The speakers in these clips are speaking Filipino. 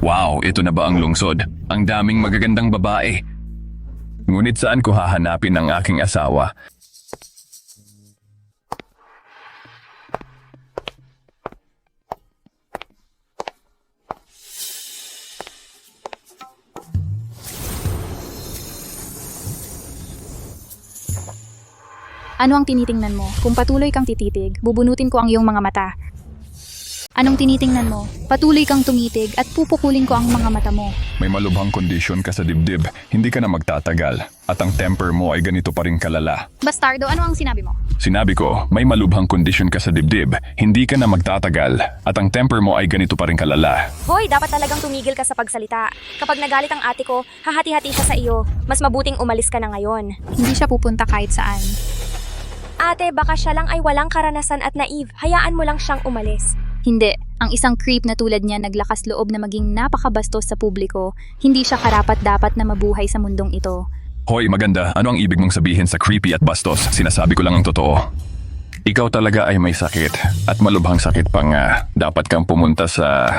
Wow, ito na ba ang lungsod? Ang daming magagandang babae. Ngunit saan ko hahanapin ang aking asawa? Ano ang tinitingnan mo? Kung patuloy kang tititig, bubunutin ko ang iyong mga mata. Anong tinitingnan mo? Patuloy kang tumitig at pupukulin ko ang mga mata mo. May malubhang kondisyon ka sa dibdib. Hindi ka na magtatagal. At ang temper mo ay ganito pa rin kalala. Bastardo, ano ang sinabi mo? Sinabi ko, may malubhang kondisyon ka sa dibdib. Hindi ka na magtatagal. At ang temper mo ay ganito pa rin kalala. Hoy, dapat talagang tumigil ka sa pagsalita. Kapag nagalit ang ate ko, hahati-hati siya sa iyo. Mas mabuting umalis ka na ngayon. Hindi siya pupunta kahit saan. Ate, baka siya lang ay walang karanasan at naive. Hayaan mo lang siyang umalis. Hindi. Ang isang creep na tulad niya naglakas loob na maging napakabastos sa publiko. Hindi siya karapat-dapat na mabuhay sa mundong ito. Hoy, maganda. Ano ang ibig mong sabihin sa creepy at bastos? Sinasabi ko lang ang totoo. Ikaw talaga ay may sakit. At malubhang sakit pa nga. Dapat kang pumunta sa...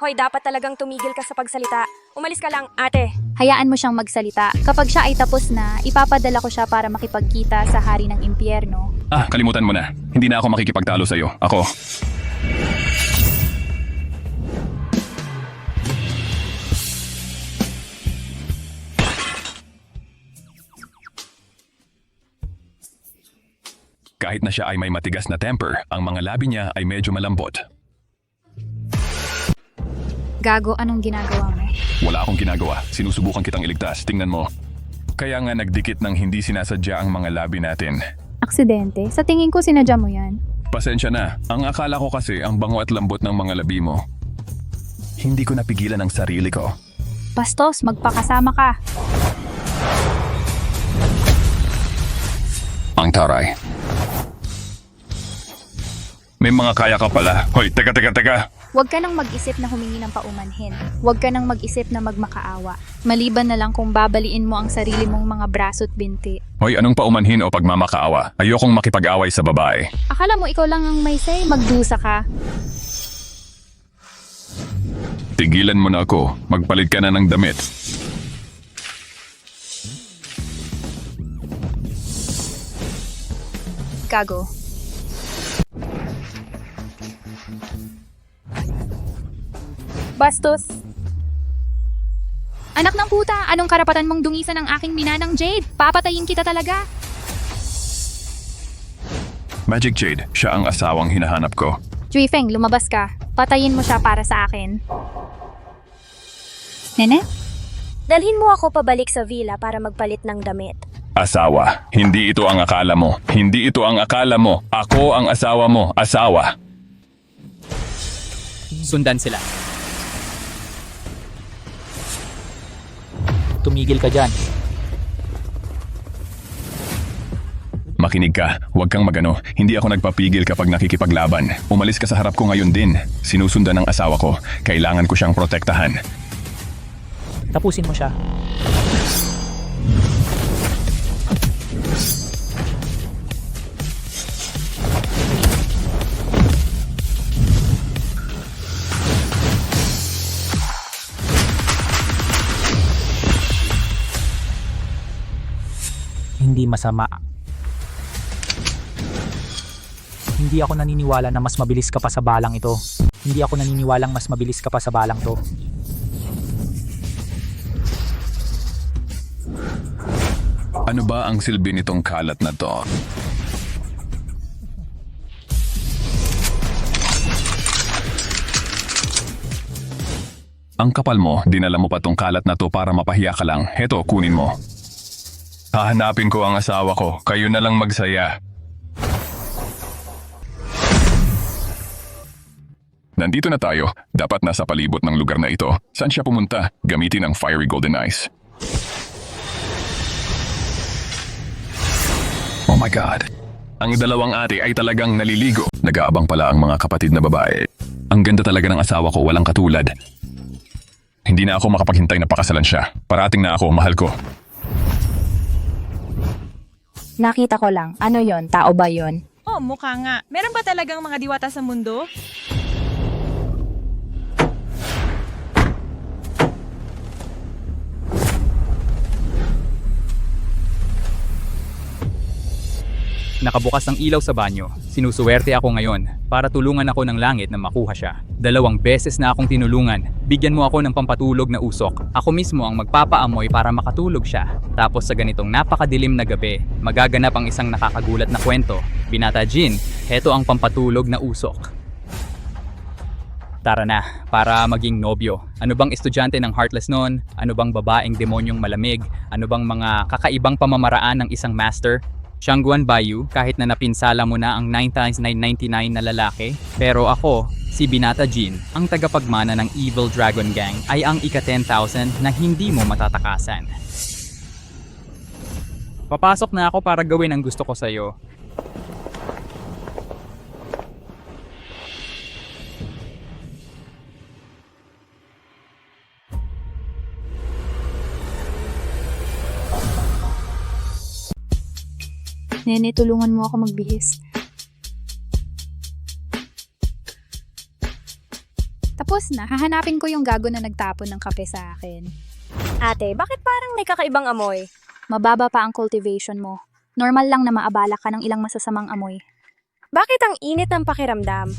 Hoy, dapat talagang tumigil ka sa pagsalita. Umalis ka lang, ate. Hayaan mo siyang magsalita. Kapag siya ay tapos na, ipapadala ko siya para makipagkita sa hari ng impyerno. Kalimutan mo na. Hindi na ako makikipagtalo sa'yo. Ako. Kahit na siya ay may matigas na temper, ang mga labi niya ay medyo malambot. Gago, anong ginagawa mo? Wala akong ginagawa. Sinusubukan kitang iligtas. Tingnan mo. Kaya nga nagdikit ng hindi sinasadya ang mga labi natin. Aksidente? Sa tingin ko sinadya mo yan. Pasensya na. Ang akala ko kasi ang bango at lambot ng mga labi mo. Hindi ko napigilan ang sarili ko. Bastos, magpakasama ka. Ang taray. May mga kaya ka pala. Hoy, teka. Huwag ka nang mag-isip na humingi ng paumanhin. Huwag ka nang mag-isip na magmakaawa. Maliban na lang kung babaliin mo ang sarili mong mga braso at binti. Hoy, anong paumanhin o pagmamakaawa? Ayokong makipag-away sa babae. Akala mo ikaw lang ang may say, magdusa ka. Tigilan mo na ako. Magpalit ka na ng damit. Gago. Bastos. Anak ng puta, anong karapatan mong dungisan ang aking minanang Jade? Papatayin kita talaga. Magic Jade, siya ang asawang hinahanap ko. Juifeng, lumabas ka. Patayin mo siya para sa akin. Nene? Dalhin mo ako pabalik sa villa para magpalit ng damit. Asawa. Hindi ito ang akala mo. Hindi ito ang akala mo. Ako ang asawa mo. Asawa. Sundan sila. Tumigil ka dyan. Makinig ka. Huwag kang magano. Hindi ako nagpapigil kapag nakikipaglaban. Umalis ka sa harap ko ngayon din. Sinusundan ng asawa ko. Kailangan ko siyang protektahan. Tapusin mo siya. Hindi masama. Hindi ako naniniwala na mas mabilis ka pa sa balang ito. Hindi ako naniniwalang mas mabilis ka pa sa balang to. Ano ba ang silbi nitong kalat na to? Ang kapal mo, dinala mo pa tong kalat na to para mapahiya ka lang. Heto, kunin mo. Hahanapin ko ang asawa ko. Kayo na lang magsaya. Nandito na tayo. Dapat nasa palibot ng lugar na ito. Saan siya pumunta? Gamitin ang fiery golden eyes. Oh my God. Ang dalawang ate ay talagang naliligo. Nag-aabang pala ang mga kapatid na babae. Ang ganda talaga ng asawa ko, walang katulad. Hindi na ako makapaghintay na pakasalan siya. Parating na ako, mahal ko. Nakita ko lang. Ano yon? Tao ba yon? Oh, mukha nga. Meron ba talagang mga diwata sa mundo? Nakabukas ang ilaw sa banyo. Sinusuwerte ako ngayon para tulungan ako ng langit na makuha siya. 2 beses na akong tinulungan. Bigyan mo ako ng pampatulog na usok. Ako mismo ang magpapaamoy para makatulog siya. Tapos sa ganitong napakadilim na gabi, magaganap ang isang nakakagulat na kwento. Binata Jean, heto ang pampatulog na usok. Tara na, para maging nobyo. Ano bang estudyante ng Heartless noon? Ano bang babaeng demonyong malamig? Ano bang mga kakaibang pamamaraan ng isang master? Shangguan Bayu, kahit na napinsala mo na ang 9,999 na lalaki. Pero ako, si Binata Jean, ang tagapagmana ng Evil Dragon Gang, ay ang ika-10,000 na hindi mo matatakasan. Papasok na ako para gawin ang gusto ko sa'yo. Nene, tulungan mo ako magbihis. Tapos na, hahanapin ko yung gago na nagtapon ng kape sa akin. Ate, bakit parang may kakaibang amoy? Mababa pa ang cultivation mo. Normal lang na maabala ka ng ilang masasamang amoy. Bakit ang init ng pakiramdam?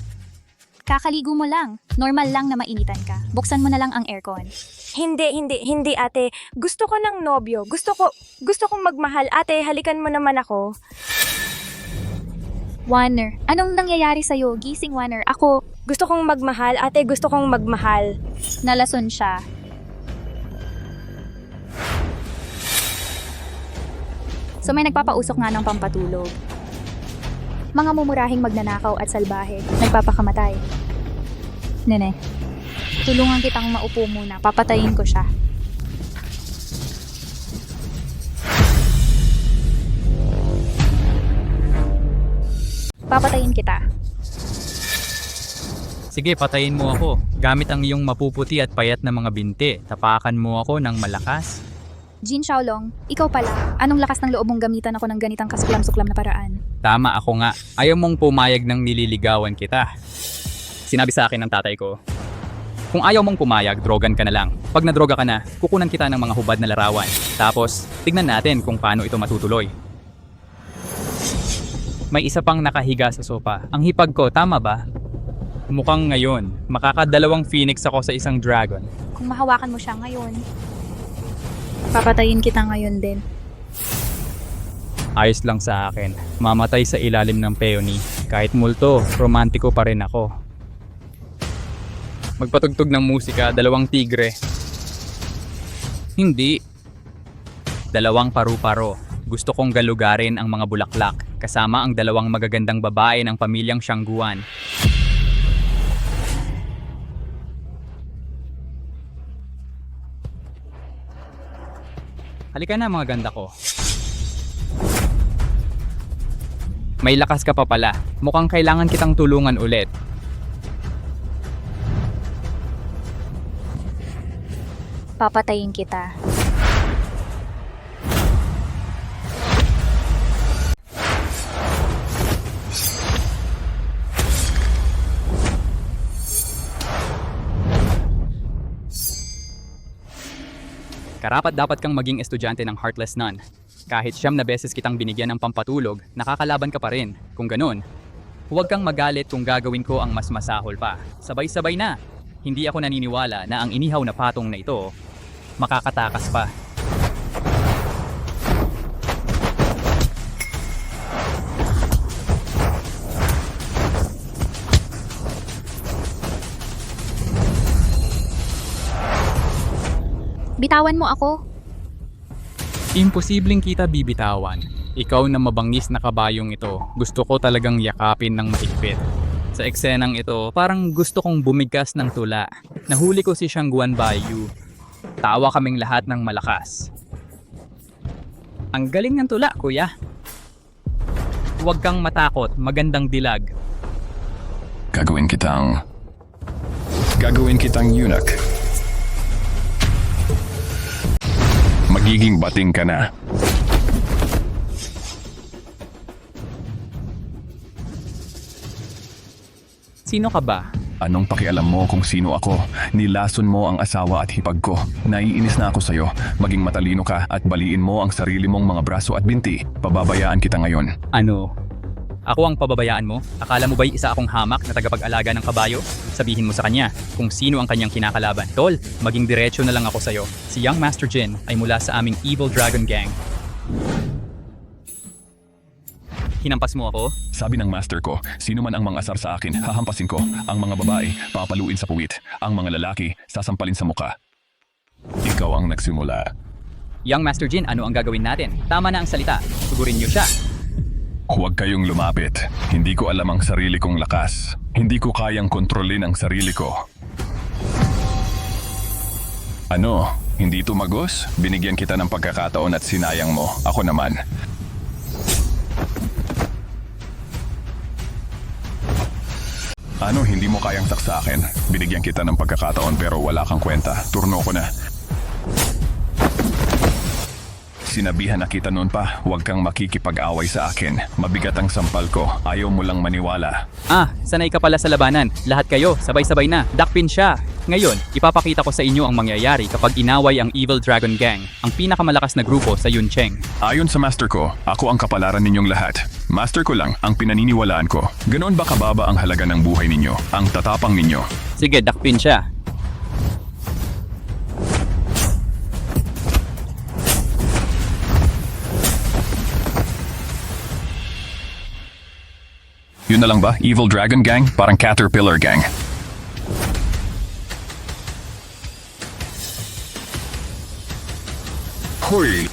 Kakaligo mo lang. Normal lang na mainitan ka. Buksan mo na lang ang aircon. Hindi ate. Gusto ko ng nobyo. Gusto kong magmahal. Ate, halikan mo naman ako. Warner, anong nangyayari sa'yo? Gising, Warner. Ako, Gusto kong magmahal. Ate, gusto kong magmahal. nalason siya. So may nagpapausok nga ng pampatulog. Mga mumurahing magnanakaw at salbahe, nagpapakamatay. Nene, tulungan kitang maupo muna, papatayin ko siya. Papatayin kita. Sige, patayin mo ako. Gamit ang iyong mapuputi at payat na mga binti. Tapakan mo ako ng malakas. Jin Xiaolong, ikaw pala, anong lakas ng loob mong gamitan ako ng ganitang kasuklam-suklam na paraan? Tama ako nga. Ayaw mong pumayag ng nililigawan kita. Sinabi sa akin ng tatay ko, kung ayaw mong pumayag, drogan ka na lang. Pag nadroga ka na, kukunan kita ng mga hubad na larawan. Tapos, tignan natin kung paano ito matutuloy. May isa pang nakahiga sa sopa. Ang hipag ko, tama ba? Mukhang ngayon, makakadalawang phoenix ako sa isang dragon. Kung mahawakan mo siya ngayon, papatayin kita ngayon din. Ayos lang sa akin. Mamatay sa ilalim ng peony. Kahit multo, romantiko pa rin ako. Magpatugtog ng musika, 2 tigre. Hindi. 2 paru-paro. Gusto kong galugarin ang mga bulaklak, kasama ang 2 magagandang babae ng pamilyang Shangguan. Halika na mga ganda ko. May lakas ka pa pala. Mukhang kailangan kitang tulungan ulit. Papatayin kita. Karapat-dapat kang maging estudyante ng Heartless Nun. Kahit 9 beses kitang binigyan ng pampatulog, nakakalaban ka pa rin. Kung ganun, huwag kang magalit kung gagawin ko ang mas masahol pa. Sabay-sabay na. Hindi ako naniniwala na ang inihaw na patong na ito makakatakas pa. Bitawan mo ako. Imposibleng kita bibitawan. Ikaw na mabangis na kabayong ito, gusto ko talagang yakapin ng mahigpit. Sa eksenang ito, parang gusto kong bumigkas ng tula. Nahuli ko si Shangguan Bayu. Tawa kaming lahat ng malakas. Ang galing ng tula, kuya. Huwag kang matakot, magandang dilag. Gagawin kitang eunuch. Magiging bating ka na. Sino ka ba? Anong pakialam mo kung sino ako? Nilason mo ang asawa at hipag ko. Naiinis na ako sa'yo. Maging matalino ka at baliin mo ang sarili mong mga braso at binti. Pababayaan kita ngayon. Ano? Ako ang pababayaan mo? Akala mo ba'y isa akong hamak na tagapag-alaga ng kabayo? Sabihin mo sa kanya kung sino ang kanyang kinakalaban. Tol, maging diretso na lang ako sa'yo. Si Young Master Jin ay mula sa aming Evil Dragon Gang. Hinampas mo ako? Sabi ng master ko, sino man ang mga asar sa akin, hahampasin ko. Ang mga babae, papaluin sa puwit. Ang mga lalaki, sasampalin sa muka. Ikaw ang nagsimula. Young Master Jin, ano ang gagawin natin? Tama na ang salita. Sugurin niyo siya. Huwag kayong lumapit. Hindi ko alam ang sarili kong lakas. Hindi ko kayang kontrolin ang sarili ko. Ano? Hindi tumagos? Binigyan kita ng pagkakataon at sinayang mo. Ako naman. Ano, hindi mo kayang saksakin? Binigyan kita ng pagkakataon pero wala kang kwenta. Turno ko na. Sinabihan na kita noon pa, huwag kang makikipag-away sa akin. Mabigat ang sampal ko, ayaw mo lang maniwala. Sanay ka pala sa labanan. Lahat kayo, sabay-sabay na. Dakpin siya. Ngayon, ipapakita ko sa inyo ang mangyayari kapag inaway ang Evil Dragon Gang, ang pinakamalakas na grupo sa Yuncheng. Ayon sa master ko, ako ang kapalaran ninyong lahat. Master ko lang ang pinaniniwalaan ko. Ganoon ba kababa ang halaga ng buhay ninyo? Ang tatapang ninyo? Sige, dakpin siya. Yun na lang ba? Evil Dragon Gang? Parang Caterpillar Gang. Hoy!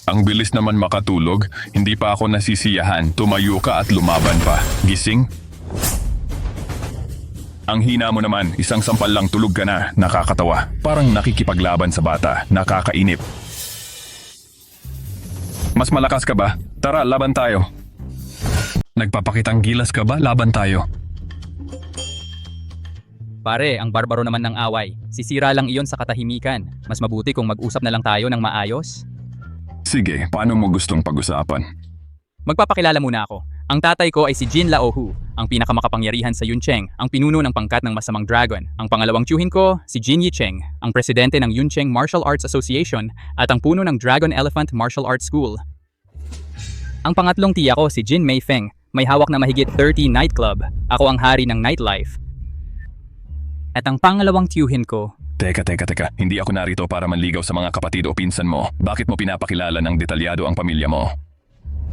Ang bilis naman makatulog. Hindi pa ako nasisiyahan. Tumayo ka at lumaban pa. Gising? Ang hina mo naman. Isang sampal lang tulog ka na. Nakakatawa. Parang nakikipaglaban sa bata. Nakakainip. Mas malakas ka ba? Tara, laban tayo. Nagpapakitang gilas ka ba? Laban tayo. Pare, ang barbaro naman ng away. Sisira lang iyon sa katahimikan. Mas mabuti kung mag-usap na lang tayo ng maayos. Sige, paano mo gustong pag-usapan? Magpapakilala muna ako. Ang tatay ko ay si Jin Laohu, ang pinakamakapangyarihan sa Yuncheng, ang pinuno ng pangkat ng masamang dragon. Ang pangalawang tiyuhin ko, si Jin Yicheng, ang presidente ng Yuncheng Martial Arts Association at ang puno ng Dragon Elephant Martial Arts School. Ang pangatlong tiya ko, si Jin Meifeng, may hawak na mahigit 30 nightclub. Ako ang hari ng nightlife. At ang pangalawang tiyuhin ko, Teka. Hindi ako narito para manligaw sa mga kapatid o pinsan mo. Bakit mo pinapakilala ng detalyado ang pamilya mo?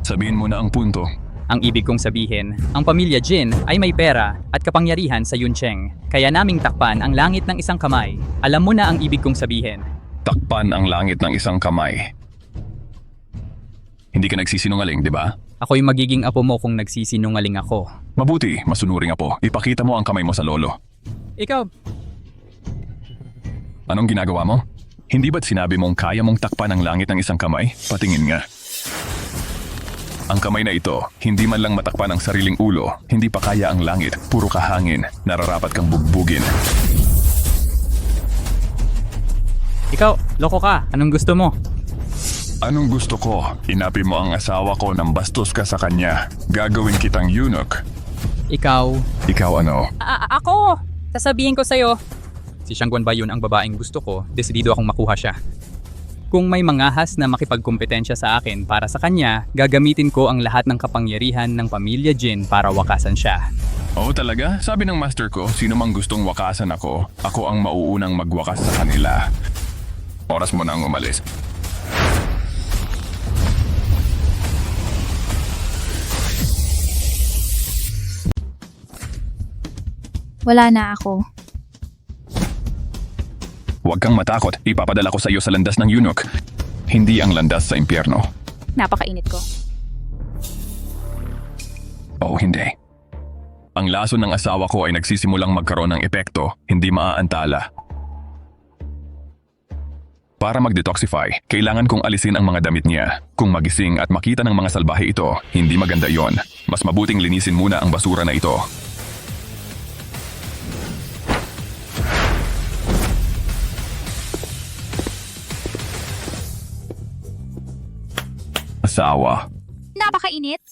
Sabihin mo na ang punto. ang ibig kong sabihin, ang pamilya Jin ay may pera at kapangyarihan sa Yuncheng. Kaya naming takpan ang langit ng isang kamay. Alam mo na ang ibig kong sabihin. Takpan ang langit ng isang kamay. Hindi ka nagsisinungaling, di ba? Ako'y magiging apo mo kung nagsisinungaling ako. Mabuti, masunuring apo. Ipakita mo ang kamay mo sa lolo. Ikaw, Anong ginagawa mo? Hindi ba't sinabi mong kaya mong takpan ang langit ng isang kamay? Patingin nga. Ang kamay na ito, hindi man lang matakpan ang sariling ulo, hindi pa kaya ang langit, puro kahangin, nararapat kang bugbugin. ikaw, loko ka. Anong gusto mo? Anong gusto ko? Inapi mo ang asawa ko ng bastos ka sa kanya. Gagawin kitang eunuch. Ikaw. Ikaw ano? Ako! Sasabihin ko sa'yo. Si Shangguan ba yun ang babaeng gusto ko? Desidido akong makuha siya. Kung may mangahas na makipagkumpetensya sa akin para sa kanya, gagamitin ko ang lahat ng kapangyarihan ng pamilya Jin para wakasan siya. Oo talaga? Sabi ng master ko, sino mang gustong wakasan ako, ako ang mauunang magwakas sa kanila. Oras mo na ang umalis. Wala na ako. Huwag kang matakot, ipapadala ko sa iyo sa landas ng eunuch. Hindi ang landas sa impyerno. Napakainit ko. Oo, hindi. Ang lason ng asawa ko ay nagsisimulang magkaroon ng epekto, hindi maaantala. Para mag-detoxify, kailangan kong alisin ang mga damit niya. Kung magising at makita ng mga salbahe ito, hindi maganda yon. Mas mabuting linisin muna ang basura na ito. Asawa. Napakainit.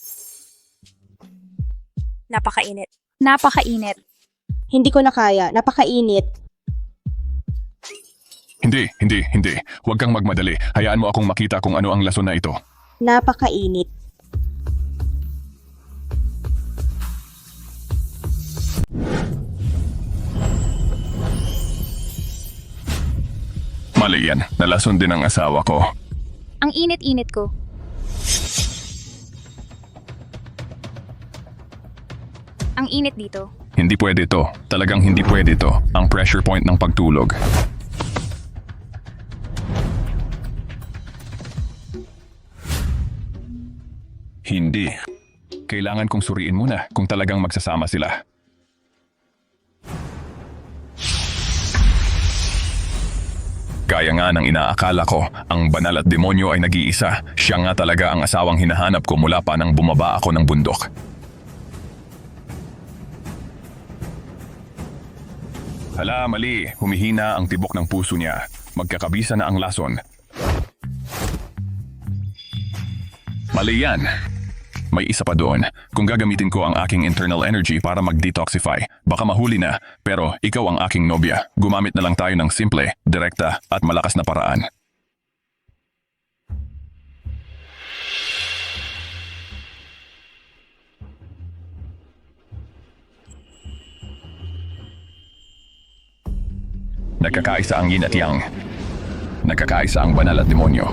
Napakainit. Napakainit. Hindi ko na kaya. Napakainit. Hindi. Huwag kang magmadali. Hayaan mo akong makita kung ano ang lason na ito. Napakainit. Mali yan. Nalason din ang asawa ko. Ang init-init ko. Ang init dito. Hindi pwede to. Talagang hindi pwede to. Ang pressure point ng pagtulog. Hindi. Kailangan kong suriin muna kung talagang magsasama sila. Gaya nga ng inaakala ko, ang banal at demonyo ay nag-iisa. Siya nga talaga ang asawang hinahanap ko mula pa nang bumaba ako ng bundok. Hala, mali. Humihina ang tibok ng puso niya. Magkakabisa na ang lason. Mali yan. May isa pa doon. Kung gagamitin ko ang aking internal energy para mag-detoxify, baka mahuli na. Pero ikaw ang aking nobya. Gumamit na lang tayo ng simple, direkta at malakas na paraan. Nagkakaisa ang yin at yang. Nagkakaisa ang banal at demonyo.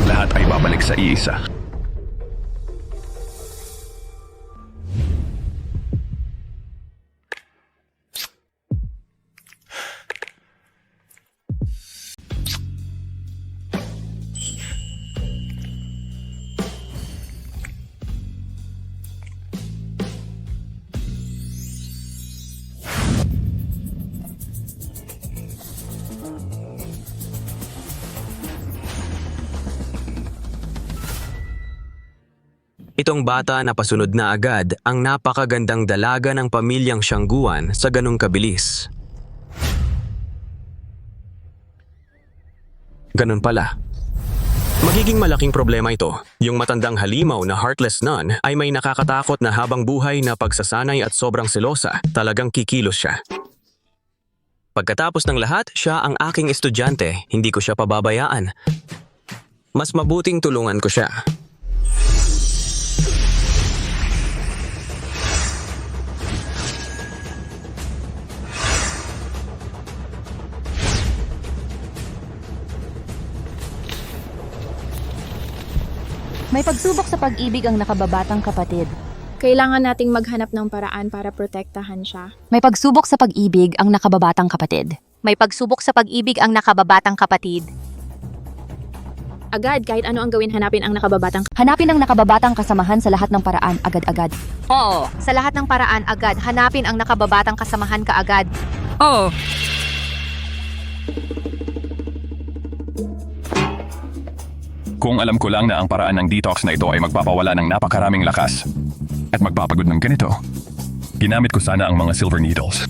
Lahat ay babalik sa iisa. Itong bata na pasunod na agad ang napakagandang dalaga ng pamilyang Siangguan sa ganong kabilis. Ganun pala. Magiging malaking problema ito. Yung matandang halimaw na heartless nun ay may nakakatakot na habang buhay na pagsasanay at sobrang selosa, talagang kikilos siya. Pagkatapos ng lahat, siya ang aking estudyante, hindi ko siya pababayaan. Mas mabuting tulungan ko siya. May pagsubok sa pag-ibig ang nakababatang kapatid. Kailangan nating maghanap ng paraan para protektahan siya. May pagsubok sa pag-ibig ang nakababatang kapatid. May pagsubok sa pag-ibig ang nakababatang kapatid. Agad, kahit ano ang gawin, hanapin ang nakababatang Hanapin ang nakababatang kasamahan sa lahat ng paraan agad-agad. Oo, sa lahat ng paraan agad, hanapin ang nakababatang kasamahan kaagad. Oo. Kung alam ko lang na ang paraan ng detox na ito ay magpapawala ng napakaraming lakas at magpapagod ng ganito, ginamit ko sana ang mga silver needles.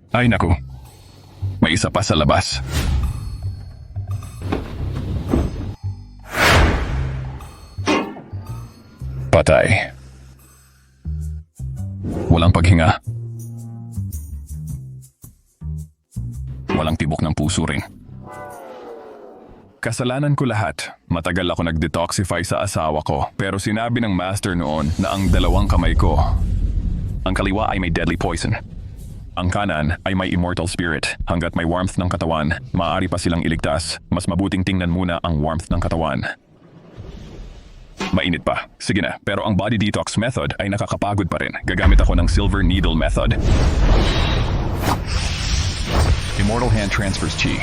Ay naku, may isa pa sa labas. Patay. Walang paghinga. Walang tibok ng puso rin. Kasalanan ko lahat. Matagal ako nag-detoxify sa asawa ko, pero sinabi ng master noon na ang dalawang kamay ko, ang kaliwa ay may deadly poison. Ang kanan ay may immortal spirit. Hanggat may warmth ng katawan, maaari pa silang iligtas. Mas mabuting tingnan muna ang warmth ng katawan. Mainit pa. Sige na, pero ang body detox method ay nakakapagod pa rin. Gagamit ako ng silver needle method. Immortal hand transfers chi.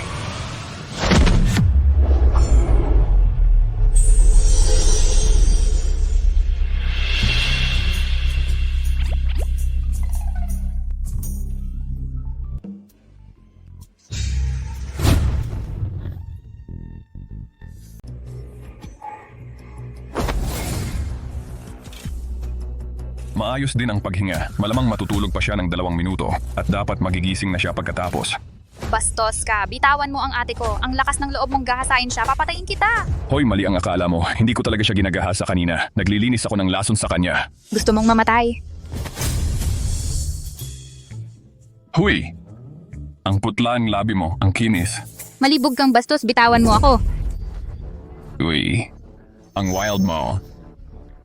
Maayos din ang paghinga. Malamang matutulog pa siya ng 2 minuto at dapat magigising na siya pagkatapos. Bastos ka, bitawan mo ang ate ko. Ang lakas ng loob mong gahasain siya, papatayin kita. Hoy, mali ang akala mo. Hindi ko talaga siya ginagahasa kanina. Naglilinis ako ng lason sa kanya. Gusto mong mamatay? Huy! Ang putla ang labi mo, ang kinis. Malibog kang bastos, bitawan mo ako. Uy, ang wild mo.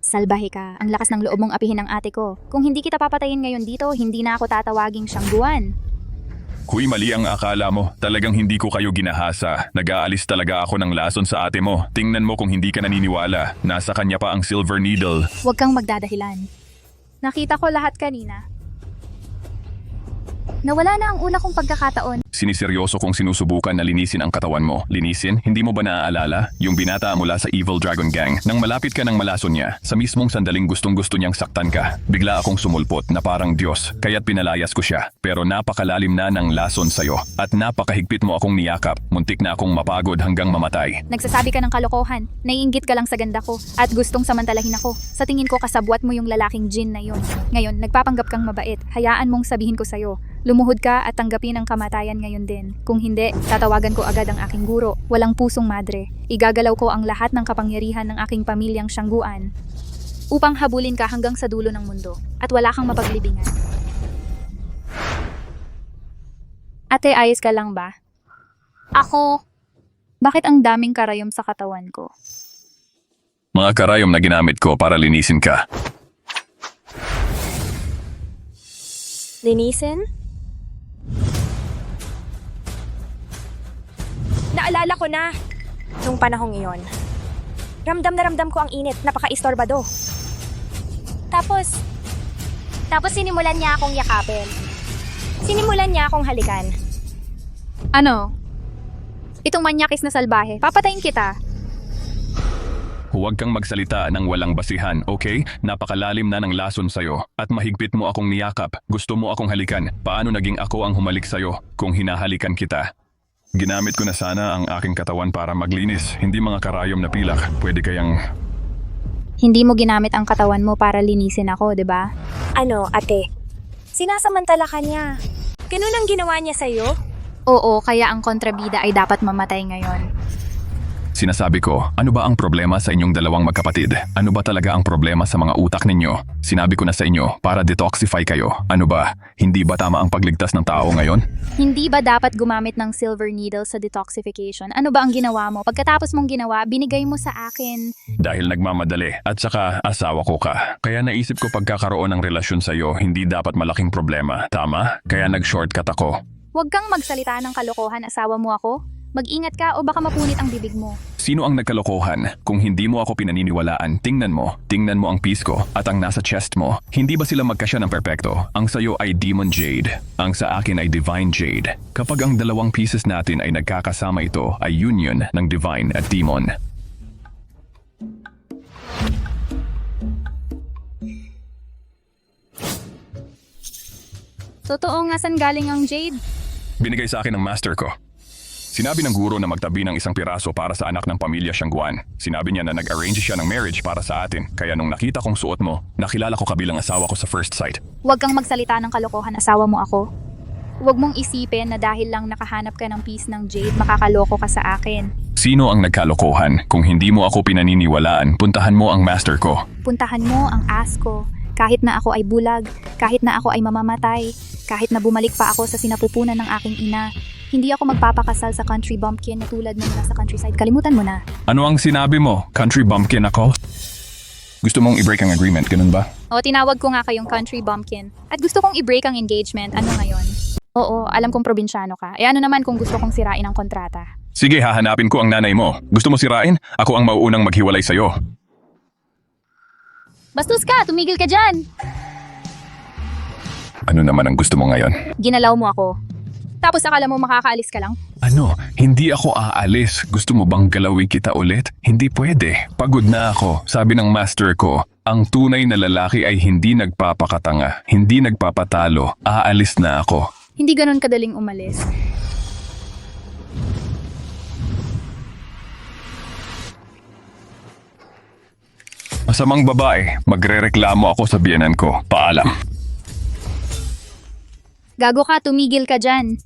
Salbahe ka. Ang lakas ng loob mong apihin ng ate ko. Kung hindi kita papatayin ngayon dito, hindi na ako tatawaging Shangguan. Huy, mali ang akala mo. Talagang hindi ko kayo ginahasa. Nag-aalis talaga ako ng lason sa ate mo. Tingnan mo kung hindi ka naniniwala. Nasa kanya pa ang silver needle. Huwag kang magdadahilan. Nakita ko lahat kanina. Nawala na ang una kong pagkakataon. Siniseryoso kong sinusubukan na linisin ang katawan mo. Linisin? Hindi mo ba naaalala? Yung binata mula sa Evil Dragon Gang. Nang malapit ka ng malason niya, sa mismong sandaling gustong-gusto niyang saktan ka. Bigla akong sumulpot na parang Diyos, kaya't pinalayas ko siya. Pero napakalalim na ng lason sa'yo. At napakahigpit mo akong niyakap. Muntik na akong mapagod hanggang mamatay. Nagsasabi ka ng kalokohan. Naiinggit ka lang sa ganda ko. At gustong samantalahin ako. Sa tingin ko kasabwat mo yung lalaking Jin na yun. Ngayon, nagpapanggap kang mabait. Hayaan mong sabihin ko sa'yo. Lumuhod ka at tanggapin ang kamatayan ngayon din. Kung hindi, tatawagan ko agad ang aking guro. Walang pusong madre. Igagalaw ko ang lahat ng kapangyarihan ng aking pamilyang Shangguan upang habulin ka hanggang sa dulo ng mundo at wala kang mapaglibingan. Ate, ayos ka lang ba? Ako. Bakit ang daming karayom sa katawan ko? Mga karayom na ginamit ko para linisin ka. Linisin? Naalala ko na. Nung panahong iyon. Ramdam na ramdam ko ang init. Napaka-istorbado. Tapos sinimulan niya akong yakapin. Sinimulan niya akong halikan. Ano? Itong manyakis na salbahe. Papatayin kita. Huwag kang magsalita ng walang basihan, okay? Napakalalim na ng lason sa'yo at mahigpit mo akong niyakap. Gusto mo akong halikan. Paano naging ako ang humalik sa'yo kung hinahalikan kita? Ginamit ko na sana ang aking katawan para maglinis, hindi mga karayom na pilak. Pwede kayang... Hindi mo ginamit ang katawan mo para linisin ako, 'di ba? Ano, ate? Sinasamantala ka niya. Ganun ang ginawa niya sa'yo? Oo, kaya ang kontrabida ay dapat mamatay ngayon. Sinasabi ko, ano ba ang problema sa inyong dalawang magkapatid? Ano ba talaga ang problema sa mga utak ninyo? Sinabi ko na sa inyo, para detoxify kayo. Ano ba? Hindi ba tama ang pagligtas ng tao ngayon? Hindi ba dapat gumamit ng silver needle sa detoxification? Ano ba ang ginawa mo? Pagkatapos mong ginawa, binigay mo sa akin. Dahil nagmamadali at saka asawa ko ka. Kaya naisip ko pagkakaroon ng relasyon sa'yo, hindi dapat malaking problema. Tama? Kaya nag-shortcut ako. Huwag kang magsalita ng kalokohan, asawa mo ako. Mag-ingat ka o baka mapunit ang bibig mo. Sino ang nagkalokohan? Kung hindi mo ako pinaniniwalaan, tingnan mo ang piece ko at ang nasa chest mo. Hindi ba sila magkasya ng perpekto? Ang sayo ay Demon Jade, ang sa akin ay Divine Jade. Kapag ang dalawang pieces natin ay nagkakasama, ito ay union ng Divine at Demon. Totoo nga, saan galing ang Jade? Binigay sa akin ng master ko. Sinabi ng guro na magtabi ng isang piraso para sa anak ng pamilya Shangguan. Sinabi niya na nag-arrange siya ng marriage para sa atin. Kaya nung nakita kong suot mo, nakilala ko kabilang asawa ko sa first sight. Huwag kang magsalita ng kalokohan, asawa mo ako. Huwag mong isipin na dahil lang nakahanap ka ng piece ng Jade, makakaloko ka sa akin. Sino ang nagkalokohan? Kung hindi mo ako pinaniniwalaan, puntahan mo ang master ko. Puntahan mo ang ass ko. Kahit na ako ay bulag, kahit na ako ay mamamatay, kahit na bumalik pa ako sa sinapupunan ng aking ina, hindi ako magpapakasal sa country bumpkin na tulad ng nasa countryside. Kalimutan mo na. Ano ang sinabi mo? Country bumpkin ako? Gusto mong i-break ang agreement, ganun ba? O, tinawag ko nga kayong country bumpkin. At gusto kong i-break ang engagement. Ano ngayon? Oo, alam kong probinsyano ka. Eh ano naman kung gusto kong sirain ang kontrata? Sige, hahanapin ko ang nanay mo. Gusto mo sirain? Ako ang mauunang maghiwalay sa'yo. Bastos ka! Tumigil ka dyan! Ano naman ang gusto mo ngayon? Ginalaw mo ako. Tapos akala mo makakaalis ka lang? Ano? Hindi ako aalis. Gusto mo bang galawin kita ulit? Hindi pwede. Pagod na ako. Sabi ng master ko, ang tunay na lalaki ay hindi nagpapakatanga, hindi nagpapatalo. Aalis na ako. Hindi ganun kadaling umalis. Masamang babae, magrereklamo ako sa biyenan ko. Paalam. Gago ka, tumigil ka dyan.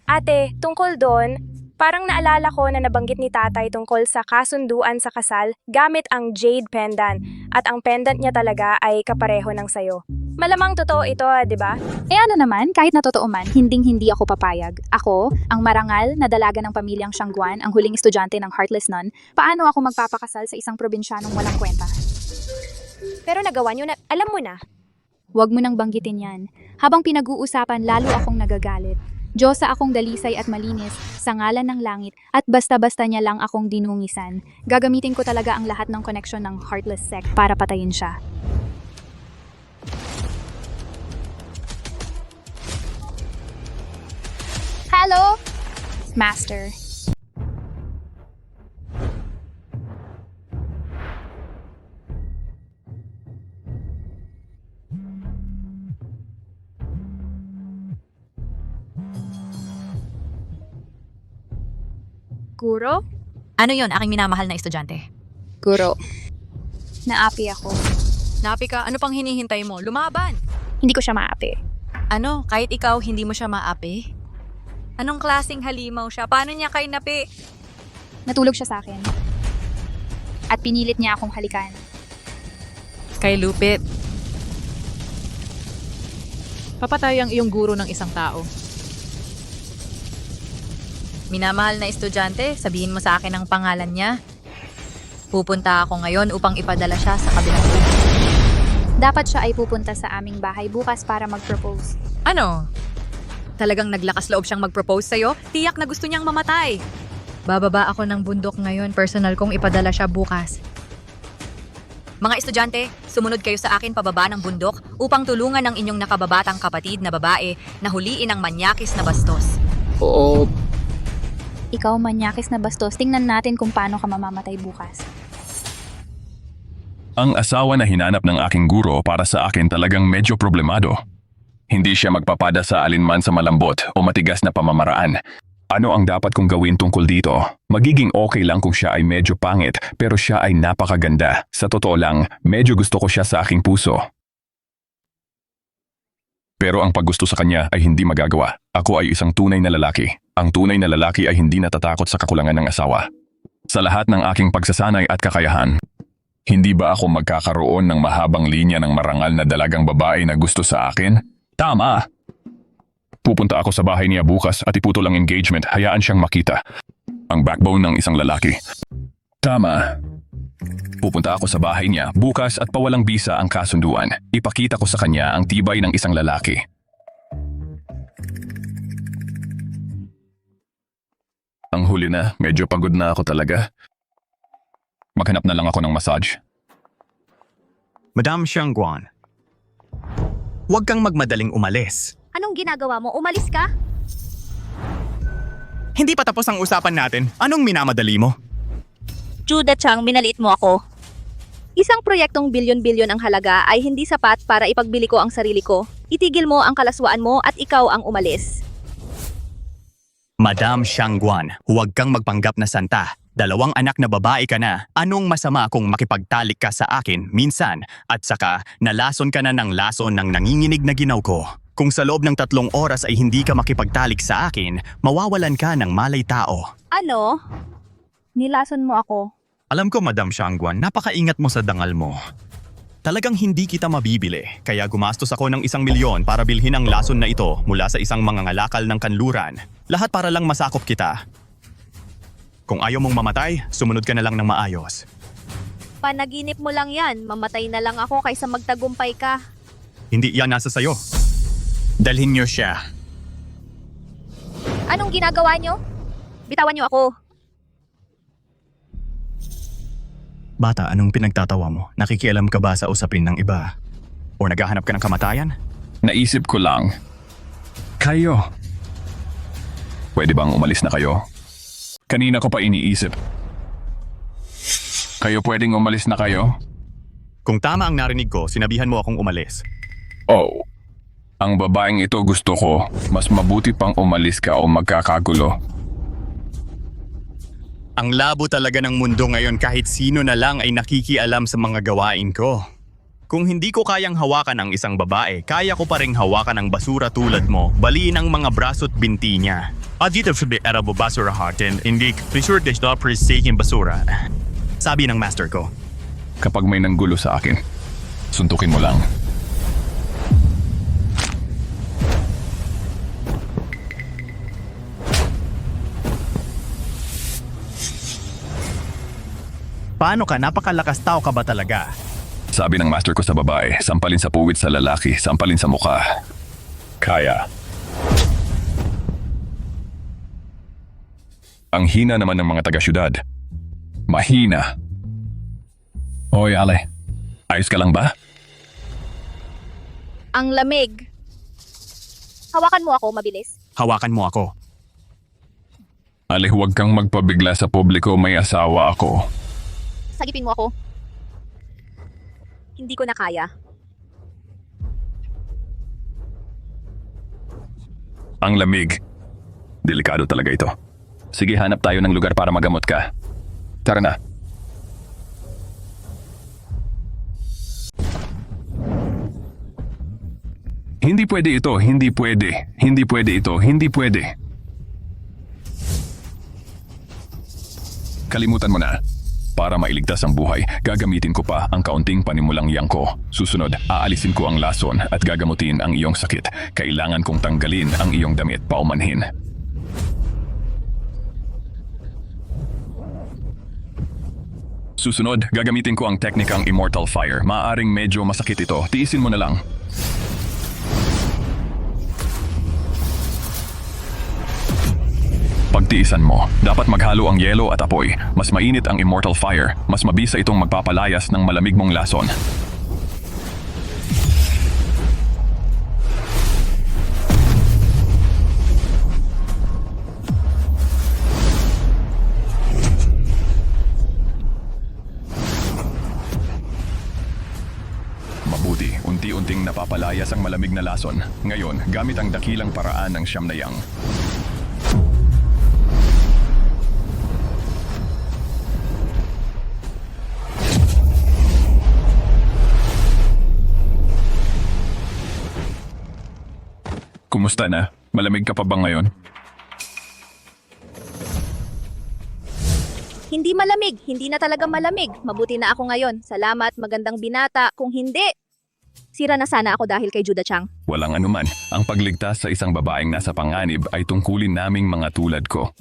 Ate, tungkol doon, parang naalala ko na nabanggit ni tatay tungkol sa kasunduan sa kasal gamit ang jade pendant at ang pendant niya talaga ay kapareho ng sayo. Malamang totoo ito, di ba? Eh ano naman, kahit na totoo man, hindi ako papayag. Ako, ang marangal na dalaga ng pamilyang Shangguan, ang huling estudyante ng Heartless Nun, paano ako magpapakasal sa isang probinsyanong walang kwenta? Pero nagawa niyo na, alam mo na. Huwag mo nang banggitin yan. Habang pinag-uusapan, lalo akong nagagalit. Diyosa akong dalisay at malinis, sa ngalan ng langit, at basta-basta niya lang akong dinungisan. Gagamitin ko talaga ang lahat ng koneksyon ng Heartless Sect para patayin siya. Hello? Master. Guro? Ano yon aking minamahal na estudyante? Guro. Naapi ako. Napi ka, ano pang hinihintay mo? Lumaban! Hindi ko siya maapi. Ano, kahit ikaw hindi mo siya maapi? Anong klaseng halimaw siya? Paano niya kay napi? Natulog siya sa akin. At pinilit niya akong halikan. Kay Lupit. Papatay ang iyong guro ng isang tao. Minamahal na estudyante, sabihin mo sa akin ang pangalan niya. Pupunta ako ngayon upang ipadala siya sa kabilang room. Dapat siya ay pupunta sa aming bahay bukas para mag-propose. Ano? Talagang naglakas loob siyang mag-propose sa'yo? Tiyak na gusto niyang mamatay. Bababa ako ng bundok ngayon. Personal kong ipadala siya bukas. Mga estudyante, sumunod kayo sa akin pababa ng bundok upang tulungan ang inyong nakababatang kapatid na babae na huliin ang manyakis na bastos. Oo. Ikaw, manyakis na bastos, tingnan natin kung paano ka mamamatay bukas. Ang asawa na hinanap ng aking guro para sa akin talagang medyo problemado. Hindi siya magpapada sa alinman sa malambot o matigas na pamamaraan. Ano ang dapat kong gawin tungkol dito? Magiging okay lang kung siya ay medyo pangit, pero siya ay napakaganda. Sa totoo lang, medyo gusto ko siya sa aking puso. Pero ang paggusto sa kanya ay hindi magagawa. Ako ay isang tunay na lalaki. Ang tunay na lalaki ay hindi natatakot sa kakulangan ng asawa. Sa lahat ng aking pagsasanay at kakayahan, hindi ba ako magkakaroon ng mahabang linya ng marangal na dalagang babae na gusto sa akin? Tama! Pupunta ako sa bahay niya bukas at iputol ang engagement. Hayaan siyang makita ang backbone ng isang lalaki. Tama. Pupunta ako sa bahay niya bukas at pawalang bisa ang kasunduan. Ipakita ko sa kanya ang tibay ng isang lalaki. Ang huli na, medyo pagod na ako talaga. Maghanap na lang ako ng massage. Madam Shangguan, huwag kang magmadaling umalis. Anong ginagawa mo? Umalis ka? Hindi pa tapos ang usapan natin. Anong minamadali mo? Judah Chang, minaliit mo ako. Isang proyektong bilyon-bilyon ang halaga ay hindi sapat para ipagbili ko ang sarili ko. Itigil mo ang kalaswaan mo at ikaw ang umalis. Madam Shangguan, huwag kang magpanggap na santa. 2 anak na babae ka na. Anong masama kung makipagtalik ka sa akin minsan? At saka, nalason ka na ng lason ng nanginginig na ginaw ko. Kung sa loob ng 3 oras ay hindi ka makipagtalik sa akin, mawawalan ka ng malay tao. Ano? Nilason mo ako. Alam ko, Madam Shangguan, napakaingat mo sa dangal mo. Talagang hindi kita mabibili, kaya gumastos ako ng 1 milyon para bilhin ang lason na ito mula sa isang mangangalakal ng kanluran. Lahat para lang masakop kita. Kung ayaw mong mamatay, sumunod ka na lang ng maayos. Panaginip mo lang yan. Mamatay na lang ako kaysa magtagumpay ka. Hindi yan nasa sayo. Dalhin niyo siya. Anong ginagawa nyo? Bitawan nyo ako. Bata, anong pinagtatawa mo? Nakikialam ka ba sa usapin ng iba? O naghahanap ka ng kamatayan? Naisip ko lang. Kayo. Pwede bang umalis na kayo? Kanina ko pa iniisip. Kayo pwedeng umalis na kayo? Kung tama ang narinig ko, sinabihan mo akong umalis. Oh. Ang babaeng ito gusto ko. Mas mabuti pang umalis ka o magkakagulo. Ang labo talaga ng mundo ngayon, kahit sino na lang ay nakikialam sa mga gawain ko. Kung hindi ko kayang hawakan ang isang babae, kaya ko pa ring hawakan ang basura tulad mo, baliin ang mga braso't binti niya. Dito should be edible basura hatin, hindi frisur de stop precision basura. Sabi ng master ko. Kapag may nanggulo sa akin, suntukin mo lang. Paano ka? Napakalakas tao ka ba talaga? Sabi ng master ko sa babae, sampalin sa puwit sa lalaki, sampalin sa mukha. Kaya. Ang hina naman ng mga taga-syudad. Mahina. Hoy, Ale. Ayos ka lang ba? Ang lamig. Hawakan mo ako, mabilis. Hawakan mo ako. Ale, huwag kang magpabigla sa publiko, may asawa ako. Sagipin mo ako. Hindi ko na kaya. Ang lamig. Delikado talaga ito. Sige, hanap tayo ng lugar para magamot ka. Tara na. Hindi pwede ito, hindi pwede. Hindi pwede ito, hindi pwede. Kalimutan mo na. Para mailigtas ang buhay, gagamitin ko pa ang kaunting panimulang yang ko. Susunod, aalisin ko ang lason at gagamutin ang iyong sakit. Kailangan kong tanggalin ang iyong damit paumanhin. Susunod, gagamitin ko ang teknikang Immortal Fire. Maaaring medyo masakit ito. Tiisin mo na lang. Pagtiisan mo, dapat maghalo ang yelo at apoy. Mas mainit ang Immortal Fire. Mas mabisa itong magpapalayas ng malamig mong lason. Mabuti, unti-unting napapalayas ang malamig na lason. Ngayon, gamit ang dakilang paraan ng siyam na yang. Kumusta na? Malamig ka pa ba ngayon? Hindi malamig. Hindi na talaga malamig. Mabuti na ako ngayon. Salamat, magandang binata. Kung hindi, sira na sana ako dahil kay Judah Chang. Walang anuman. Ang pagligtas sa isang babaeng nasa panganib ay tungkulin naming mga tulad ko.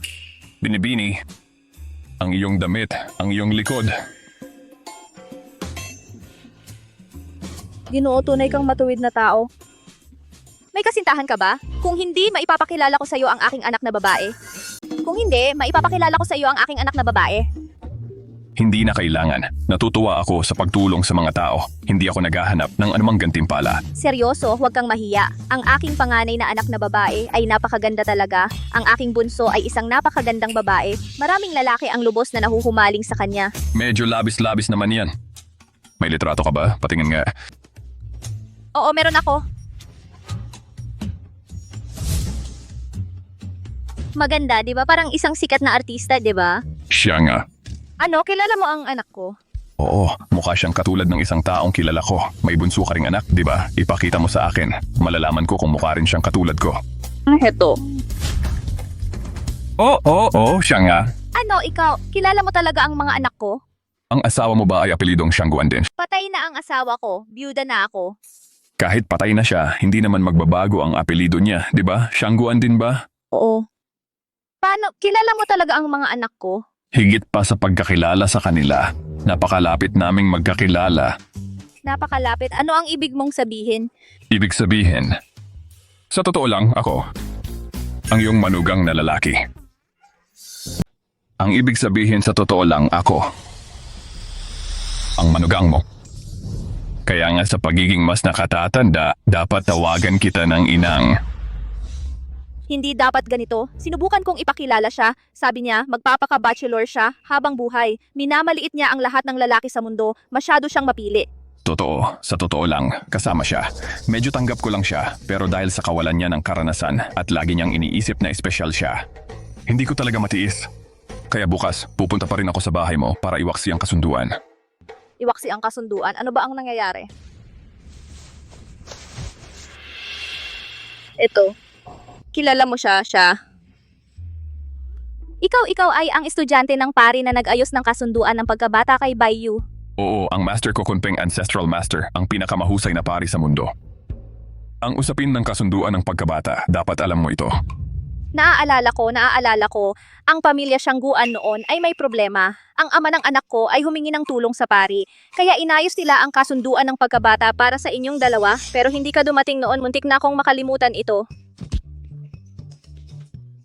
Binibini, ang iyong damit, ang iyong likod. Ginoo, tunay kang matuwid na tao. May kasintahan ka ba? Kung hindi, maipapakilala ko sa iyo ang aking anak na babae. Kung hindi, maipapakilala ko sa iyo ang aking anak na babae. Hindi na kailangan. Natutuwa ako sa pagtulong sa mga tao. Hindi ako naghahanap ng anumang gantimpala. Seryoso, huwag kang mahiya. Ang aking panganay na anak na babae ay napakaganda talaga. Ang aking bunso ay isang napakagandang babae. Maraming lalaki ang lubos na nahuhumaling sa kanya. Medyo labis-labis naman yan. May litrato ka ba? Patingin nga. Oo, meron ako. Maganda, di ba? Parang isang sikat na artista, di ba? Siya nga. Ano, kilala mo ang anak ko? Oo, mukha siyang katulad ng isang taong kilala ko. May bunso ka ring anak, di ba? Ipakita mo sa akin. Malalaman ko kung mukha rin siyang katulad ko. Heto. Oo, siya nga. Ano, ikaw? Kilala mo talaga ang mga anak ko? Ang asawa mo ba ay apelidong Shangguan din? Patay na ang asawa ko. Byuda na ako. Kahit patay na siya, hindi naman magbabago ang apelido niya, di ba? Shangguan din ba? Oo. Paano? Kilala mo talaga ang mga anak ko? Higit pa sa pagkakilala sa kanila. Napakalapit naming magkakilala. Napakalapit. Ano ang ibig mong sabihin? Ibig sabihin, sa totoo lang ako, ang iyong manugang na lalaki. Ang ibig sabihin sa totoo lang ako, ang manugang mo. Kaya nga sa pagiging mas nakatatanda, dapat tawagan kita ng inang. Hindi dapat ganito. Sinubukan kong ipakilala siya. Sabi niya, magpapaka-bachelor siya habang buhay. Minamaliit niya ang lahat ng lalaki sa mundo. Masyado siyang mapili. Totoo, sa totoo lang, kasama siya. Medyo tanggap ko lang siya, pero dahil sa kawalan niya ng karanasan at lagi niyang iniisip na espesyal siya, hindi ko talaga matiis. Kaya bukas, pupunta pa rin ako sa bahay mo para iwaksi ang kasunduan. Iwaksi ang kasunduan. Ano ba ang nangyayari? Ito. Kilala mo siya. Ikaw ay ang estudyante ng pari na nag-ayos ng kasunduan ng pagkabata kay Baiyu. Oo, ang Master Kokunpeng Ancestral Master, ang pinakamahusay na pari sa mundo. Ang usapin ng kasunduan ng pagkabata, dapat alam mo ito. Naaalala ko, ang pamilya Siangguan noon ay may problema. Ang ama ng anak ko ay humingi ng tulong sa pari. Kaya inayos nila ang kasunduan ng pagkabata para sa inyong dalawa, pero hindi ka dumating noon, muntik na akong makalimutan ito.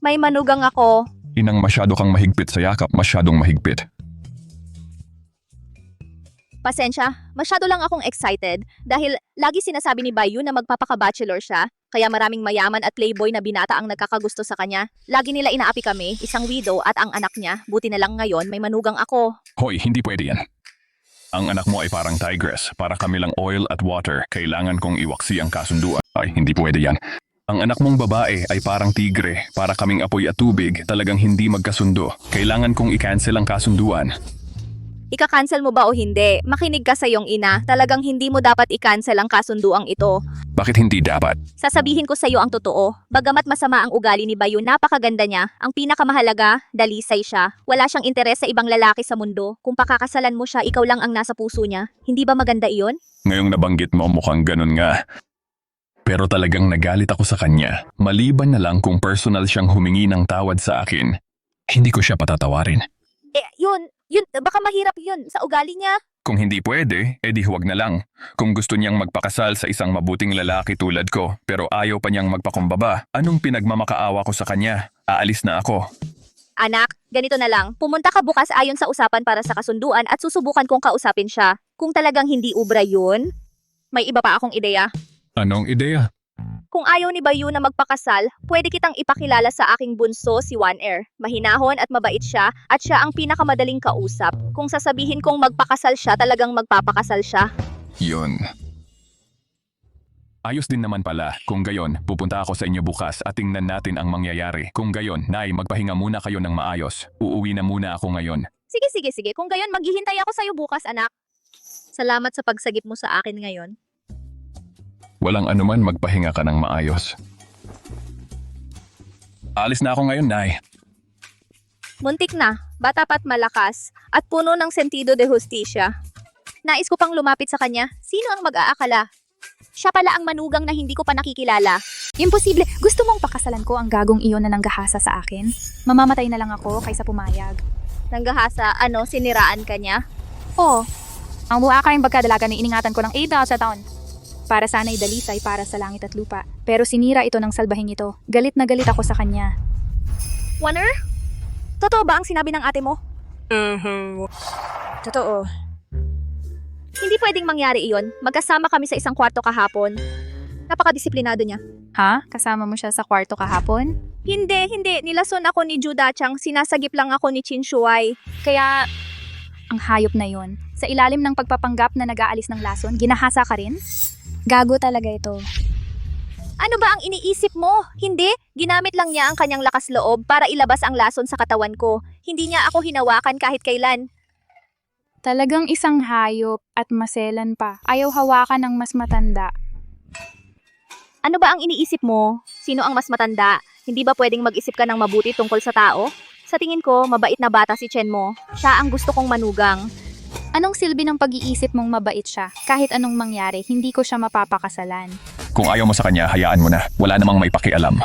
May manugang ako. Inang masyado kang mahigpit sa yakap, masyadong mahigpit. Pasensya, masyado lang akong excited dahil lagi sinasabi ni Bayu na magpapaka-bachelor siya, kaya maraming mayaman at playboy na binata ang nagkakagusto sa kanya. Lagi nila inaapi kami, isang widow at ang anak niya, buti na lang ngayon may manugang ako. Hoy, hindi pwede yan. Ang anak mo ay parang tigress, para kami lang oil at water, kailangan kong iwaksi ang kasunduan. Ay, hindi pwede yan. Ang anak mong babae ay parang tigre, para kaming apoy at tubig, talagang hindi magkasundo. Kailangan kong i-cancel ang kasunduan. Ika-cancel mo ba o hindi? Makinig ka sa iyong ina, talagang hindi mo dapat i-cancel ang kasunduang ito. Bakit hindi dapat? Sasabihin ko sa iyo ang totoo, bagamat masama ang ugali ni Bayu, napakaganda niya. Ang pinakamahalaga, dalisay siya. Wala siyang interes sa ibang lalaki sa mundo. Kung pakakasalan mo siya, ikaw lang ang nasa puso niya. Hindi ba maganda iyon? Ngayong nabanggit mo, mukhang ganun nga. Pero talagang nagalit ako sa kanya. Maliban na lang kung personal siyang humingi ng tawad sa akin, hindi ko siya patatawarin. Yun, baka mahirap yun sa ugali niya. Kung hindi pwede, edi huwag na lang. Kung gusto niyang magpakasal sa isang mabuting lalaki tulad ko, pero ayaw pa niyang magpakumbaba, anong pinagmamakaawa ko sa kanya? Aalis na ako. Anak, ganito na lang. Pumunta ka bukas ayon sa usapan para sa kasunduan at susubukan kong kausapin siya. Kung talagang hindi ubra yun, may iba pa akong ideya. Anong ideya? Kung ayaw ni Bayu na magpakasal, pwede kitang ipakilala sa aking bunso si One Air. Mahinahon at mabait siya at siya ang pinakamadaling kausap. Kung sasabihin kong magpakasal siya, talagang magpapakasal siya. Yun. Ayos din naman pala. Kung gayon, pupunta ako sa inyo bukas at tingnan natin ang mangyayari. Kung gayon, Nay, magpahinga muna kayo ng maayos. Uuwi na muna ako ngayon. Sige. Kung gayon, maghihintay ako sa'yo bukas, anak. Salamat sa pagsagip mo sa akin ngayon. Walang anuman, magpahinga ka ng maayos. Alis na ako ngayon, Nay. Muntik na, bata pa't malakas, at puno ng sentido de justisya. Nais ko pang lumapit sa kanya, sino ang mag-aakala? Siya pala ang manugang na hindi ko pa nakikilala. Imposible. Gusto mong pakasalan ko ang gagong iyon na nanggahasa sa akin? Mamamatay na lang ako kaysa pumayag. Nanggahasa, siniraan ka niya? Oo. Ang buha ka rin pagkadalaga na iningatan ko ng 8 sa taon. Para sana'y dalisay para sa langit at lupa. Pero sinira ito ng salbahing ito. Galit na galit ako sa kanya. Warner? Totoo ba ang sinabi ng ate mo? Totoo. Hindi pwedeng mangyari iyon. Magkasama kami sa isang kwarto kahapon. Napakadisiplinado niya. Ha? Kasama mo siya sa kwarto kahapon? Hindi. Nilason ako ni Juda Chang. Sinasagip lang ako ni Chin Shuai. Kaya, ang hayop na yon. Sa ilalim ng pagpapanggap na nag-aalis ng lason, ginahasa ka rin? Gago talaga ito. Ano ba ang iniisip mo? Hindi. Ginamit lang niya ang kanyang lakas loob para ilabas ang lason sa katawan ko. Hindi niya ako hinawakan kahit kailan. Talagang isang hayop at maselan pa. Ayaw hawakan ng mas matanda. Ano ba ang iniisip mo? Sino ang mas matanda? Hindi ba pwedeng mag-isip ka ng mabuti tungkol sa tao? Sa tingin ko, mabait na bata si Chen mo. Siya ang gusto kong manugang. Anong silbi ng pag-iisip mong mabait siya? Kahit anong mangyari, hindi ko siya mapapakasalan. Kung ayaw mo sa kanya, hayaan mo na. Wala namang may pakialam.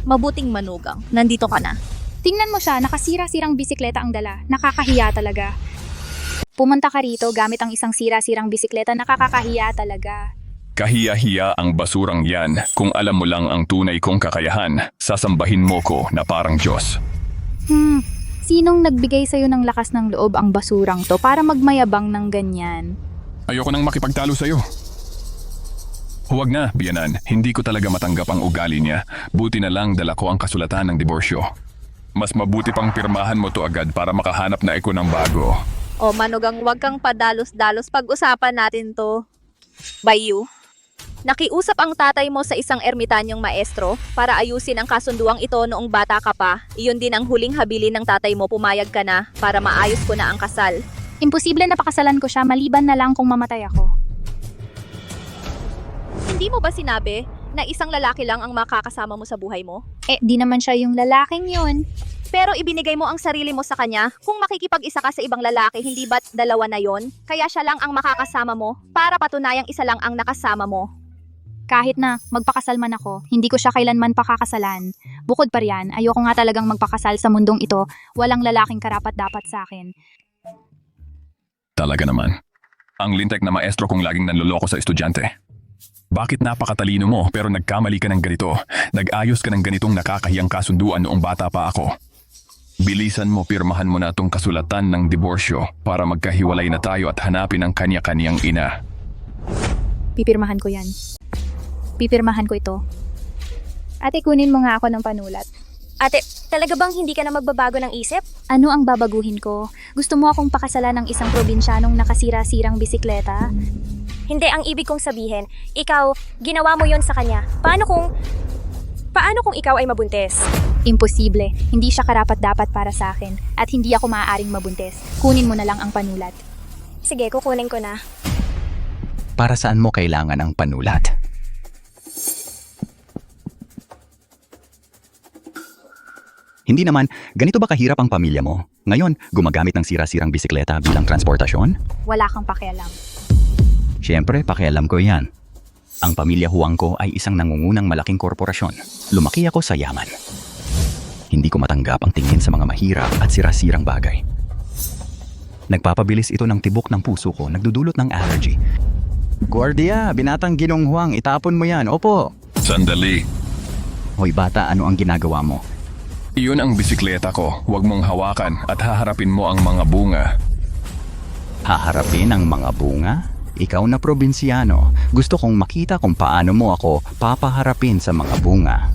Mabuting manugang. Nandito ka na. Tingnan mo siya, nakasira-sirang bisikleta ang dala. Nakakahiya talaga. Pumunta ka rito gamit ang isang sira-sirang bisikleta, nakakahiya talaga. Kahiya-hiya ang basurang yan. Kung alam mo lang ang tunay kong kakayahan, sasambahin mo ko na parang Diyos. Sinong nagbigay sa'yo ng lakas ng loob ang basurang to para magmayabang ng ganyan? Ayoko nang makipagtalo sa'yo. Huwag na, biyanan. Hindi ko talaga matanggap ang ugali niya. Buti na lang dala ko ang kasulatan ng diborsyo. Mas mabuti pang pirmahan mo to agad para makahanap na ako ng bago. O manugang, wag kang padalos-dalos. Pag-usapan natin to. Bayu. Nakiusap ang tatay mo sa isang ermitanyong maestro para ayusin ang kasunduang ito noong bata ka pa. Iyon din ang huling habilin ng tatay mo, pumayag ka na para maayos ko na ang kasal. Imposible na pakasalan ko siya maliban na lang kung mamatay ako. Hindi mo ba sinabi na isang lalaki lang ang makakasama mo sa buhay mo? Di naman siya yung lalaking yun. Pero ibinigay mo ang sarili mo sa kanya. Kung makikipag-isa ka sa ibang lalaki, hindi ba't dalawa na yon? Kaya siya lang ang makakasama mo para patunayang isa lang ang nakasama mo. Kahit na magpakasal man ako, hindi ko siya kailanman pakakasalan. Bukod pa riyan, ayoko nga talagang magpakasal sa mundong ito. Walang lalaking karapat-dapat sa akin. Talaga naman. Ang lintek na maestro kong laging nanloloko sa estudyante. Bakit napakatalino mo pero nagkamali ka ng ganito? Nag-ayos ka ng ganitong nakakahiyang kasunduan noong bata pa ako. Bilisan mo, pirmahan mo na itong kasulatan ng diborsyo para magkahiwalay na tayo at hanapin ang kanya-kanyang ina. Pipirmahan ko yan. Pipirmahan ko ito. Ate, kunin mo nga ako ng panulat. Ate, talaga bang hindi ka na magbabago ng isip? Ano ang babaguhin ko? Gusto mo akong pakasalan ng isang probinsyanong nakasira-sirang bisikleta? Hindi, ang ibig kong sabihin, ikaw, ginawa mo yon sa kanya. Paano kung ikaw ay mabuntis? Imposible. Hindi siya karapat-dapat para sa akin at hindi ako maaaring mabuntis. Kunin mo na lang ang panulat. Sige, kukunin ko na. Para saan mo kailangan ang panulat? Hindi naman, ganito ba kahirap ang pamilya mo? Ngayon, gumagamit ng sira-sirang bisikleta bilang transportasyon? Wala kang pakialam. Siyempre, pakialam ko yan. Ang pamilya Huang ko ay isang nangungunang malaking korporasyon. Lumaki ako sa yaman. Hindi ko matanggap ang tingin sa mga mahirap at sira-sirang bagay. Nagpapabilis ito ng tibok ng puso ko, nagdudulot ng allergy. Guardia, binatang Ginong Huang, itapon mo yan, opo. Sandali. Hoy bata, ano ang ginagawa mo? Iyon ang bisikleta ko. Huwag mong hawakan at haharapin mo ang mga bunga. Haharapin ang mga bunga? Ikaw na probinsyano, gusto kong makita kung paano mo ako papaharapin sa mga bunga.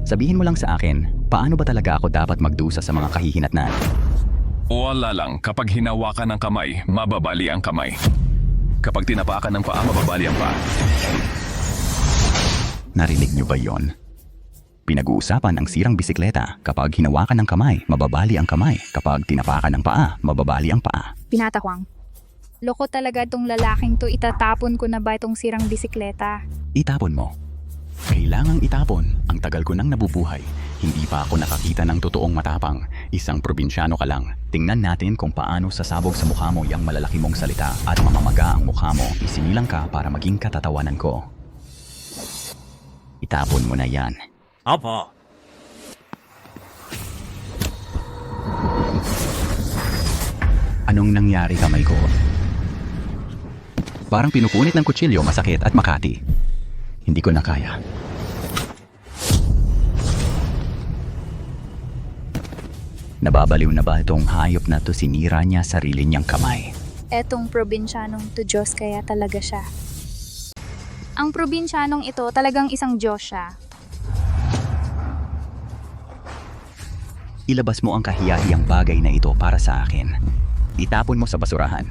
Sabihin mo lang sa akin, paano ba talaga ako dapat magdusa sa mga kahihinatnan? Wala lang, kapag hinawakan ng kamay, mababali ang kamay. Kapag tinapakan ng paa, mababali ang paa. Narinig niyo ba yon? Pinag-uusapan ang sirang bisikleta. Kapag hinawakan ng kamay, mababali ang kamay. Kapag tinapakan ng paa, mababali ang paa. Pinatakwang. Loko talaga itong lalaking to. Itatapon ko na ba itong sirang bisikleta? Itapon mo. Kailangang itapon. Ang tagal ko nang nabubuhay. Hindi pa ako nakakita ng totoong matapang. Isang probinsyano ka lang. Tingnan natin kung paano sasabog sa mukha mo yung malalaki mong salita at mamamaga ang mukha mo. Isinilang ka para maging katatawanan ko. Itapon mo na yan. Opo. Anong nangyari kamay ko? Parang pinupunit ng kutsilyo, masakit at makati. Hindi ko na kaya. Nababaliw na ba itong hayop na to? Sinira niya sarili niyang kamay. Etong probinsyanong to Diyos kaya talaga siya. Ang probinsyanong ito talagang isang Diyos siya. Ilabas mo ang kahiyahiyang bagay na ito para sa akin. Itapon mo sa basurahan.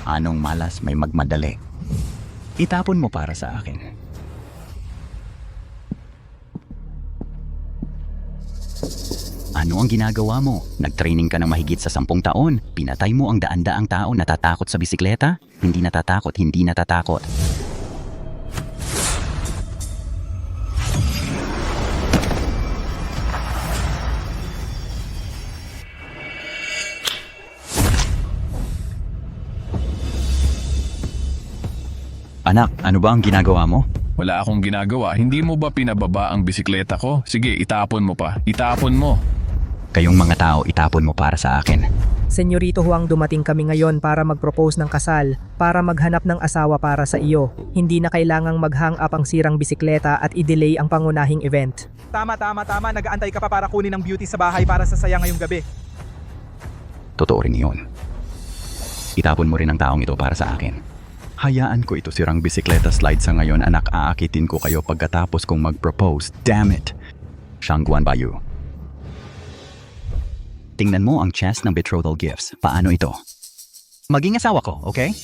Anong malas may magmadali. Itapon mo para sa akin. Ano ang ginagawa mo? Nag-training ka ng mahigit sa 10 taon. Pinatay mo ang daan-daang tao natatakot sa bisikleta? Hindi natatakot, hindi natatakot. Anak, ano ba ang ginagawa mo? Wala akong ginagawa. Hindi mo ba pinababa ang bisikleta ko? Sige, itapon mo pa. Itapon mo. Kayong mga tao, itapon mo para sa akin. Senyorito Huang, dumating kami ngayon para mag-propose ng kasal, para maghanap ng asawa para sa iyo. Hindi na kailangang mag-hang up ang sirang bisikleta at i-delay ang pangunahing event. Tama. Nag-aantay ka pa para kunin ang beauty sa bahay para sa saya ngayong gabi. Totoo rin yun. Itapon mo rin ang taong ito para sa akin. Hayaan ko ito sirang bisikleta slide sa ngayon, anak. Aakitin ko kayo pagkatapos kong mag-propose. Damn it! Shangguan Bayu. Tingnan mo ang chest ng betrothal gifts. Paano ito? Maging asawa ko, okay?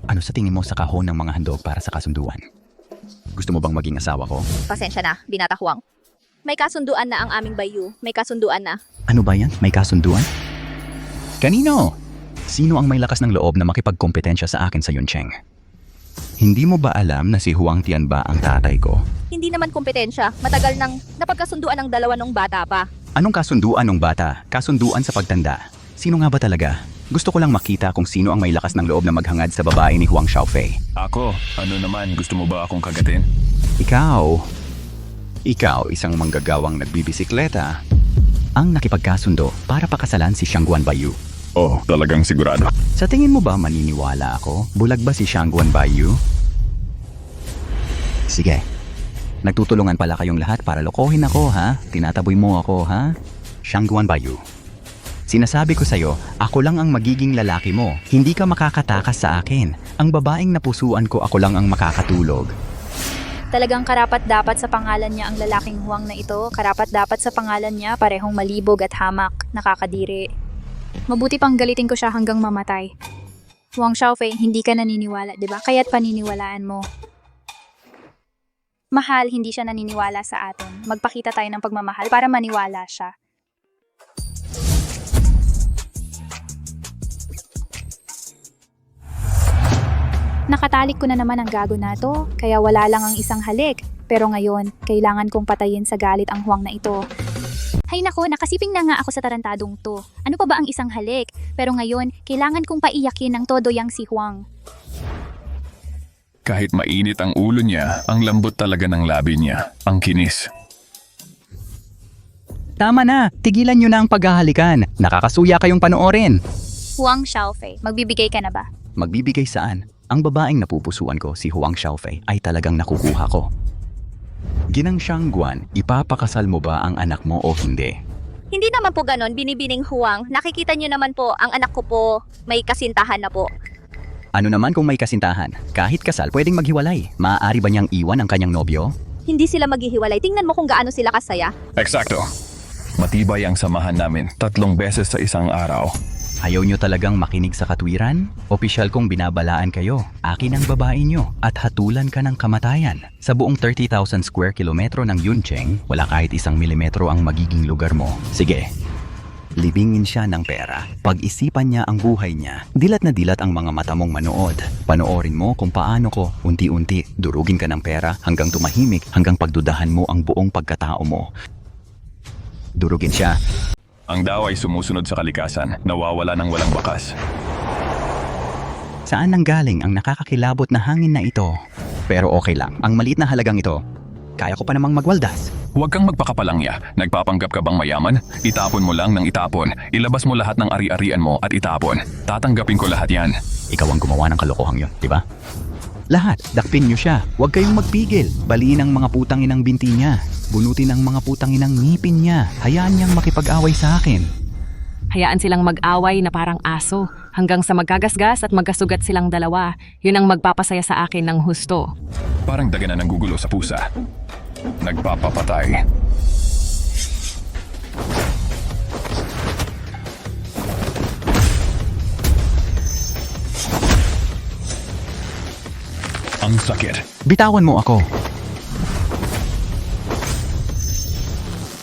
Ano sa tingin mo sa kahon ng mga handog para sa kasunduan? Gusto mo bang maging asawa ko? Pasensya na, Binata Huang. May kasunduan na ang aming bayu. May kasunduan na. Ano ba yan? May kasunduan? Kanino? Sino ang may lakas ng loob na makipagkompetensya sa akin sa Yuncheng? Hindi mo ba alam na si Huang Tianba ang tatay ko? Hindi naman kompetensya. Matagal nang napagkasunduan ng dalawa nung bata pa. Anong kasunduan ng bata? Kasunduan sa pagtanda. Sino nga ba talaga? Gusto ko lang makita kung sino ang may lakas ng loob na maghangad sa babae ni Huang Xiaofei. Ako, ano naman, gusto mo ba akong kagatin? Ikaw, isang manggagawang nagbibisikleta, ang nakipagkasundo para pakasalan si Xiangguan Baiyu. Oh, talagang sigurado. Sa tingin mo ba maniniwala ako? Bulag ba si Xiangguan Baiyu? Sige. Nagtutulungan pala kayong lahat para lokohin ako, ha? Tinataboy mo ako, ha? Xiangguan Baiyu. Sinasabi ko sa'yo, ako lang ang magiging lalaki mo. Hindi ka makakatakas sa akin. Ang babaeng napusuan ko, ako lang ang makakatulog. Talagang karapat-dapat sa pangalan niya ang lalaking Huang na ito. Karapat-dapat sa pangalan niya parehong malibog at hamak. Nakakadiri. Mabuti pang galitin ko siya hanggang mamatay. Huang Xiaofei, hindi ka naniniwala, di ba? Kaya't paniniwalaan mo. Mahal, hindi siya naniniwala sa atin. Magpakita tayo ng pagmamahal para maniwala siya. Nakatalik ko na naman ang gago na to, kaya wala lang ang isang halik. Pero ngayon, kailangan kong patayin sa galit ang Huang na ito. Hay nako, nakasiping na nga ako sa tarantadong to. Ano pa ba ang isang halik? Pero ngayon, kailangan kong paiyakin ng todo yang si Huang. Kahit mainit ang ulo niya, ang lambot talaga ng labi niya. Ang kinis. Tama na, tigilan nyo na ang paghahalikan. Nakakasuya kayong panoorin. Huang Xiaofei, magbibigay ka na ba? Magbibigay saan? Ang babaeng napupusuan ko, si Huang Xiaofei, ay talagang nakukuha ko. Ginang Xiangguan, ipapakasal mo ba ang anak mo o hindi? Hindi naman po ganon, binibining Huang. Nakikita niyo naman po, ang anak ko po may kasintahan na po. Ano naman kung may kasintahan? Kahit kasal, pwedeng maghiwalay. Maaari ba niyang iwan ang kanyang nobyo? Hindi sila maghihiwalay. Tingnan mo kung gaano sila kasaya. Eksakto. Matibay ang samahan namin 3 beses sa isang araw. Ayaw nyo talagang makinig sa katwiran? Opisyal kong binabalaan kayo. Akin ang babae nyo at hatulan ka ng kamatayan. Sa buong 30,000 square kilometro ng Yuncheng, wala kahit 1 milimetro ang magiging lugar mo. Sige, libingin siya ng pera. Pag-isipan niya ang buhay niya. Dilat na dilat ang mga mata mong manood. Panoorin mo kung paano ko unti-unti durugin ka ng pera hanggang tumahimik, hanggang pagdudahan mo ang buong pagkatao mo. Durugin siya. Ang daw ay sumusunod sa kalikasan, nawawala ng walang bakas. Saan nanggaling ang nakakakilabot na hangin na ito? Pero okay lang, ang maliit na halagang ito, kaya ko pa namang magwaldas. Huwag kang magpakapalangya. Nagpapanggap ka bang mayaman? Itapon mo lang ng itapon. Ilabas mo lahat ng ari-arian mo at itapon. Tatanggapin ko lahat yan. Ikaw ang gumawa ng kalokohang yun, di ba? Lahat, dakpin niyo siya. Huwag kayong magpigil. Baliin ang mga putang inang binti niya. Bunutin ang mga putang inang ngipin niya. Hayaan niyang makipag-away sa akin. Hayaan silang mag-away na parang aso hanggang sa magkagasgas at magkasugat silang dalawa. Yun ang magpapasaya sa akin ng husto. Parang daganan ng gugulo sa pusa. Nagpapapatay. Ang sakit. Bitawan mo ako.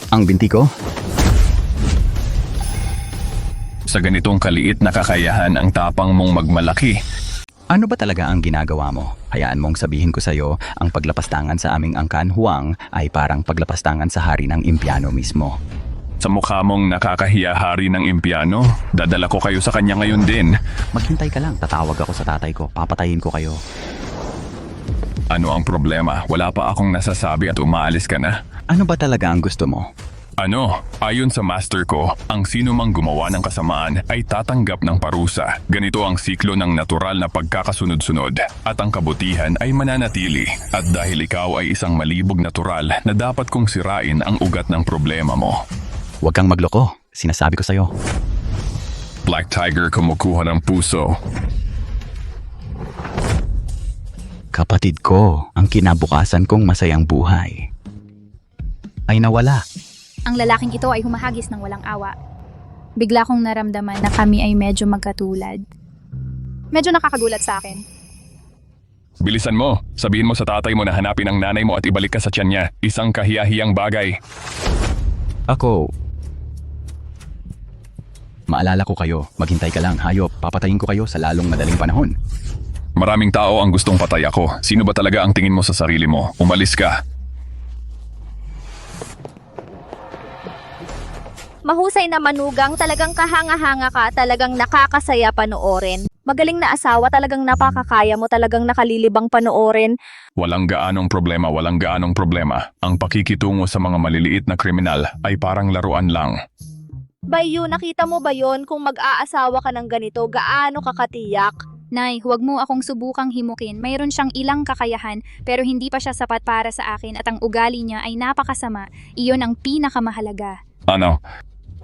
Ang binti ko? Sa ganitong kaliit na kakayahan ang tapang mong magmalaki. Ano ba talaga ang ginagawa mo? Hayaan mong sabihin ko sa'yo, ang paglapastangan sa aming angkan Huang ay parang paglapastangan sa hari ng impyano mismo. Sa mukha mong nakakahiya hari ng impyano, dadala ko kayo sa kanya ngayon din. Maghintay ka lang, tatawag ako sa tatay ko, papatayin ko kayo. Ano ang problema? Wala pa akong nasasabi at umaalis ka na. Ano ba talaga ang gusto mo? Ano? Ayon sa master ko, ang sino mang gumawa ng kasamaan ay tatanggap ng parusa. Ganito ang siklo ng natural na pagkakasunod-sunod. At ang kabutihan ay mananatili. At dahil ikaw ay isang malibog natural na dapat kong sirain ang ugat ng problema mo. Huwag kang magloko. Sinasabi ko sa'yo. Black Tiger kumukuha ng puso. Kapatid ko, ang kinabukasan kong masayang buhay ay nawala. Ang lalaking ito ay humahagis ng walang awa. Bigla kong naramdaman na kami ay medyo magkatulad. Medyo nakakagulat sa akin. Bilisan mo. Sabihin mo sa tatay mo na hanapin ang nanay mo at ibalik ka sa tiyan niya. Isang kahiyahiyang bagay. Ako. Maalala ko kayo. Maghintay ka lang, hayop. Papatayin ko kayo sa lalong madaling panahon. Maraming tao ang gustong patay ako. Sino ba talaga ang tingin mo sa sarili mo? Umalis ka. Mahusay na manugang, talagang kahanga-hanga ka, talagang nakakasaya panoorin. Magaling na asawa, talagang napakakaya mo, talagang nakalilibang panoorin. Walang gaanong problema. Ang pakikitungo sa mga maliliit na kriminal ay parang laruan lang. Bayu, nakita mo ba yon kung mag-aasawa ka ng ganito, gaano ka katiyak? Nay, huwag mo akong subukang himukin. Mayroon siyang ilang kakayahan pero hindi pa siya sapat para sa akin at ang ugali niya ay napakasama. Iyon ang pinakamahalaga. Ano?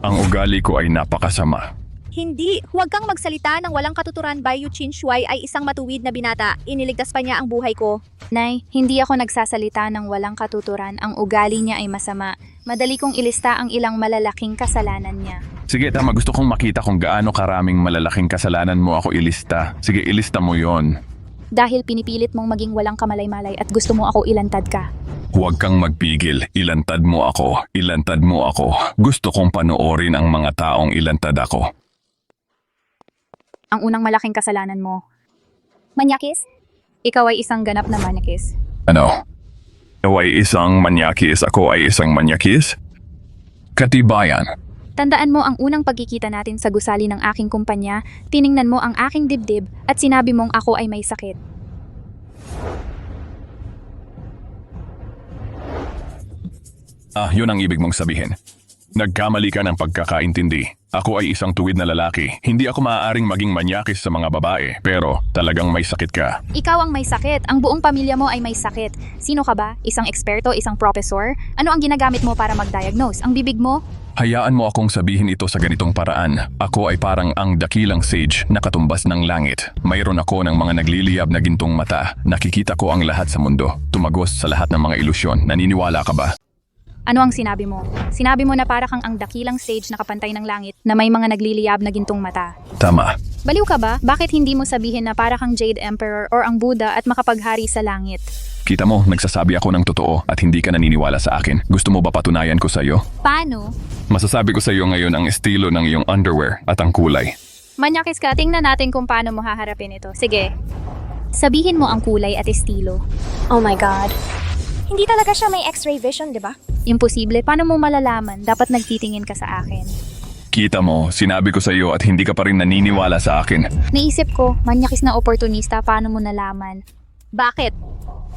Ang ugali ko ay napakasama. Hindi, huwag kang magsalita ng walang katuturan. Bayu Chinshuai ay isang matuwid na binata. Iniligtas pa niya ang buhay ko. Nay, hindi ako nagsasalita ng walang katuturan. Ang ugali niya ay masama. Madali kong ilista ang ilang malalaking kasalanan niya. Sige, tama. Gusto kong makita kung gaano karaming malalaking kasalanan mo ako ilista. Sige, ilista mo yon. Dahil pinipilit mong maging walang kamalay-malay at gusto mo ako ilantad ka. Huwag kang magpigil. Ilantad mo ako. Ilantad mo ako. Gusto kong panoorin ang mga taong ilantad ako. Ang unang malaking kasalanan mo. Manyakis? Ikaw ay isang ganap na manyakis. Ano? Ikaw ay isang manyakis. Ako ay isang manyakis? Katibayan. Tandaan mo ang unang pagkikita natin sa gusali ng aking kumpanya, tiningnan mo ang aking dibdib at sinabi mong ako ay may sakit. Yun ang ibig mong sabihin. Nagkamali ka ng pagkakaintindi. Ako ay isang tuwid na lalaki. Hindi ako maaaring maging manyakis sa mga babae, pero talagang may sakit ka. Ikaw ang may sakit. Ang buong pamilya mo ay may sakit. Sino ka ba? Isang eksperto? Isang professor? Ano ang ginagamit mo para mag-diagnose? Ang bibig mo? Hayaan mo akong sabihin ito sa ganitong paraan. Ako ay parang ang dakilang sage na katumbas ng langit. Mayroon ako ng mga nagliliyab na gintong mata. Nakikita ko ang lahat sa mundo. Tumagos sa lahat ng mga ilusyon. Naniniwala ka ba? Ano ang sinabi mo? Sinabi mo na para kang ang dakilang sage na kapantay ng langit na may mga nagliliyab na gintong mata. Tama. Baliw ka ba? Bakit hindi mo sabihin na para kang Jade Emperor or ang Buddha at makapaghari sa langit? Kita mo, nagsasabi ako ng totoo at hindi ka naniniwala sa akin. Gusto mo ba patunayan ko sa iyo? Paano? Masasabi ko sa iyo ngayon ang estilo ng iyong underwear at ang kulay. Manyakis ka, tingnan natin kung paano mo haharapin ito. Sige. Sabihin mo ang kulay at estilo. Oh my God. Hindi talaga siya may x-ray vision, di ba? Imposible. Paano mo malalaman? Dapat nagtitingin ka sa akin. Kita mo, sinabi ko sa iyo at hindi ka pa rin naniniwala sa akin. Naisip ko, manyakis na oportunista, paano mo nalaman? Bakit?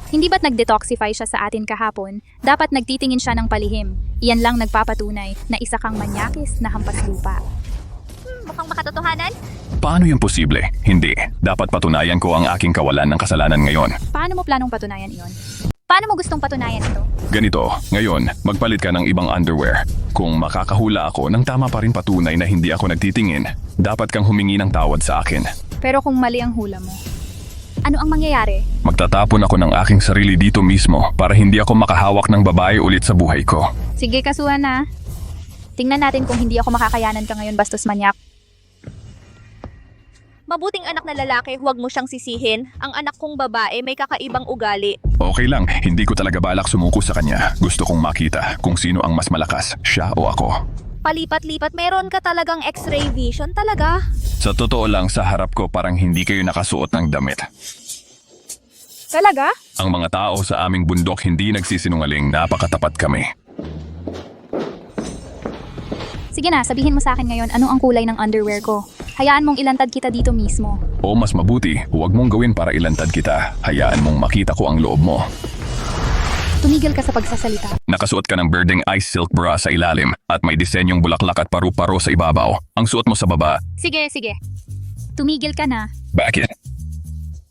Hindi ba't nag-detoxify siya sa atin kahapon? Dapat nagtitingin siya ng palihim. Iyan lang nagpapatunay na isa kang manyakis na hampas lupa. Mukhang makatotohanan? Paano yung posible? Hindi. Dapat patunayan ko ang aking kawalan ng kasalanan ngayon. Paano mo planong patunayan iyon? Paano mo gustong patunayan ito? Ganito, ngayon, magpalit ka ng ibang underwear. Kung makakahula ako ng tama pa rin patunay na hindi ako nagtitingin, dapat kang humingi ng tawad sa akin. Pero kung mali ang hula mo, ano ang mangyayari? Magtatapon ako ng aking sarili dito mismo para hindi ako makahawak ng babae ulit sa buhay ko. Sige, kasuhan na. Tingnan natin kung hindi ako makakayanan ka ngayon, bastos manyak. Mabuting anak na lalaki, huwag mo siyang sisihin. Ang anak kong babae may kakaibang ugali. Okay lang, hindi ko talaga balak sumuko sa kanya. Gusto kong makita kung sino ang mas malakas, siya o ako. Palipat-lipat, meron ka talagang x-ray vision talaga. Sa totoo lang, sa harap ko parang hindi kayo nakasuot ng damit. Talaga? Ang mga tao sa aming bundok hindi nagsisinungaling, napakatapat kami. Sige na, sabihin mo sa akin ngayon ano ang kulay ng underwear ko. Hayaan mong ilantad kita dito mismo. O mas mabuti, huwag mong gawin para ilantad kita. Hayaan mong makita ko ang loob mo. Tumigil ka sa pagsasalita. Nakasuot ka ng birding ice silk bra sa ilalim at may disenyong bulaklak at paru-paro sa ibabaw. Ang suot mo sa baba. Sige. Tumigil ka na. Bakit?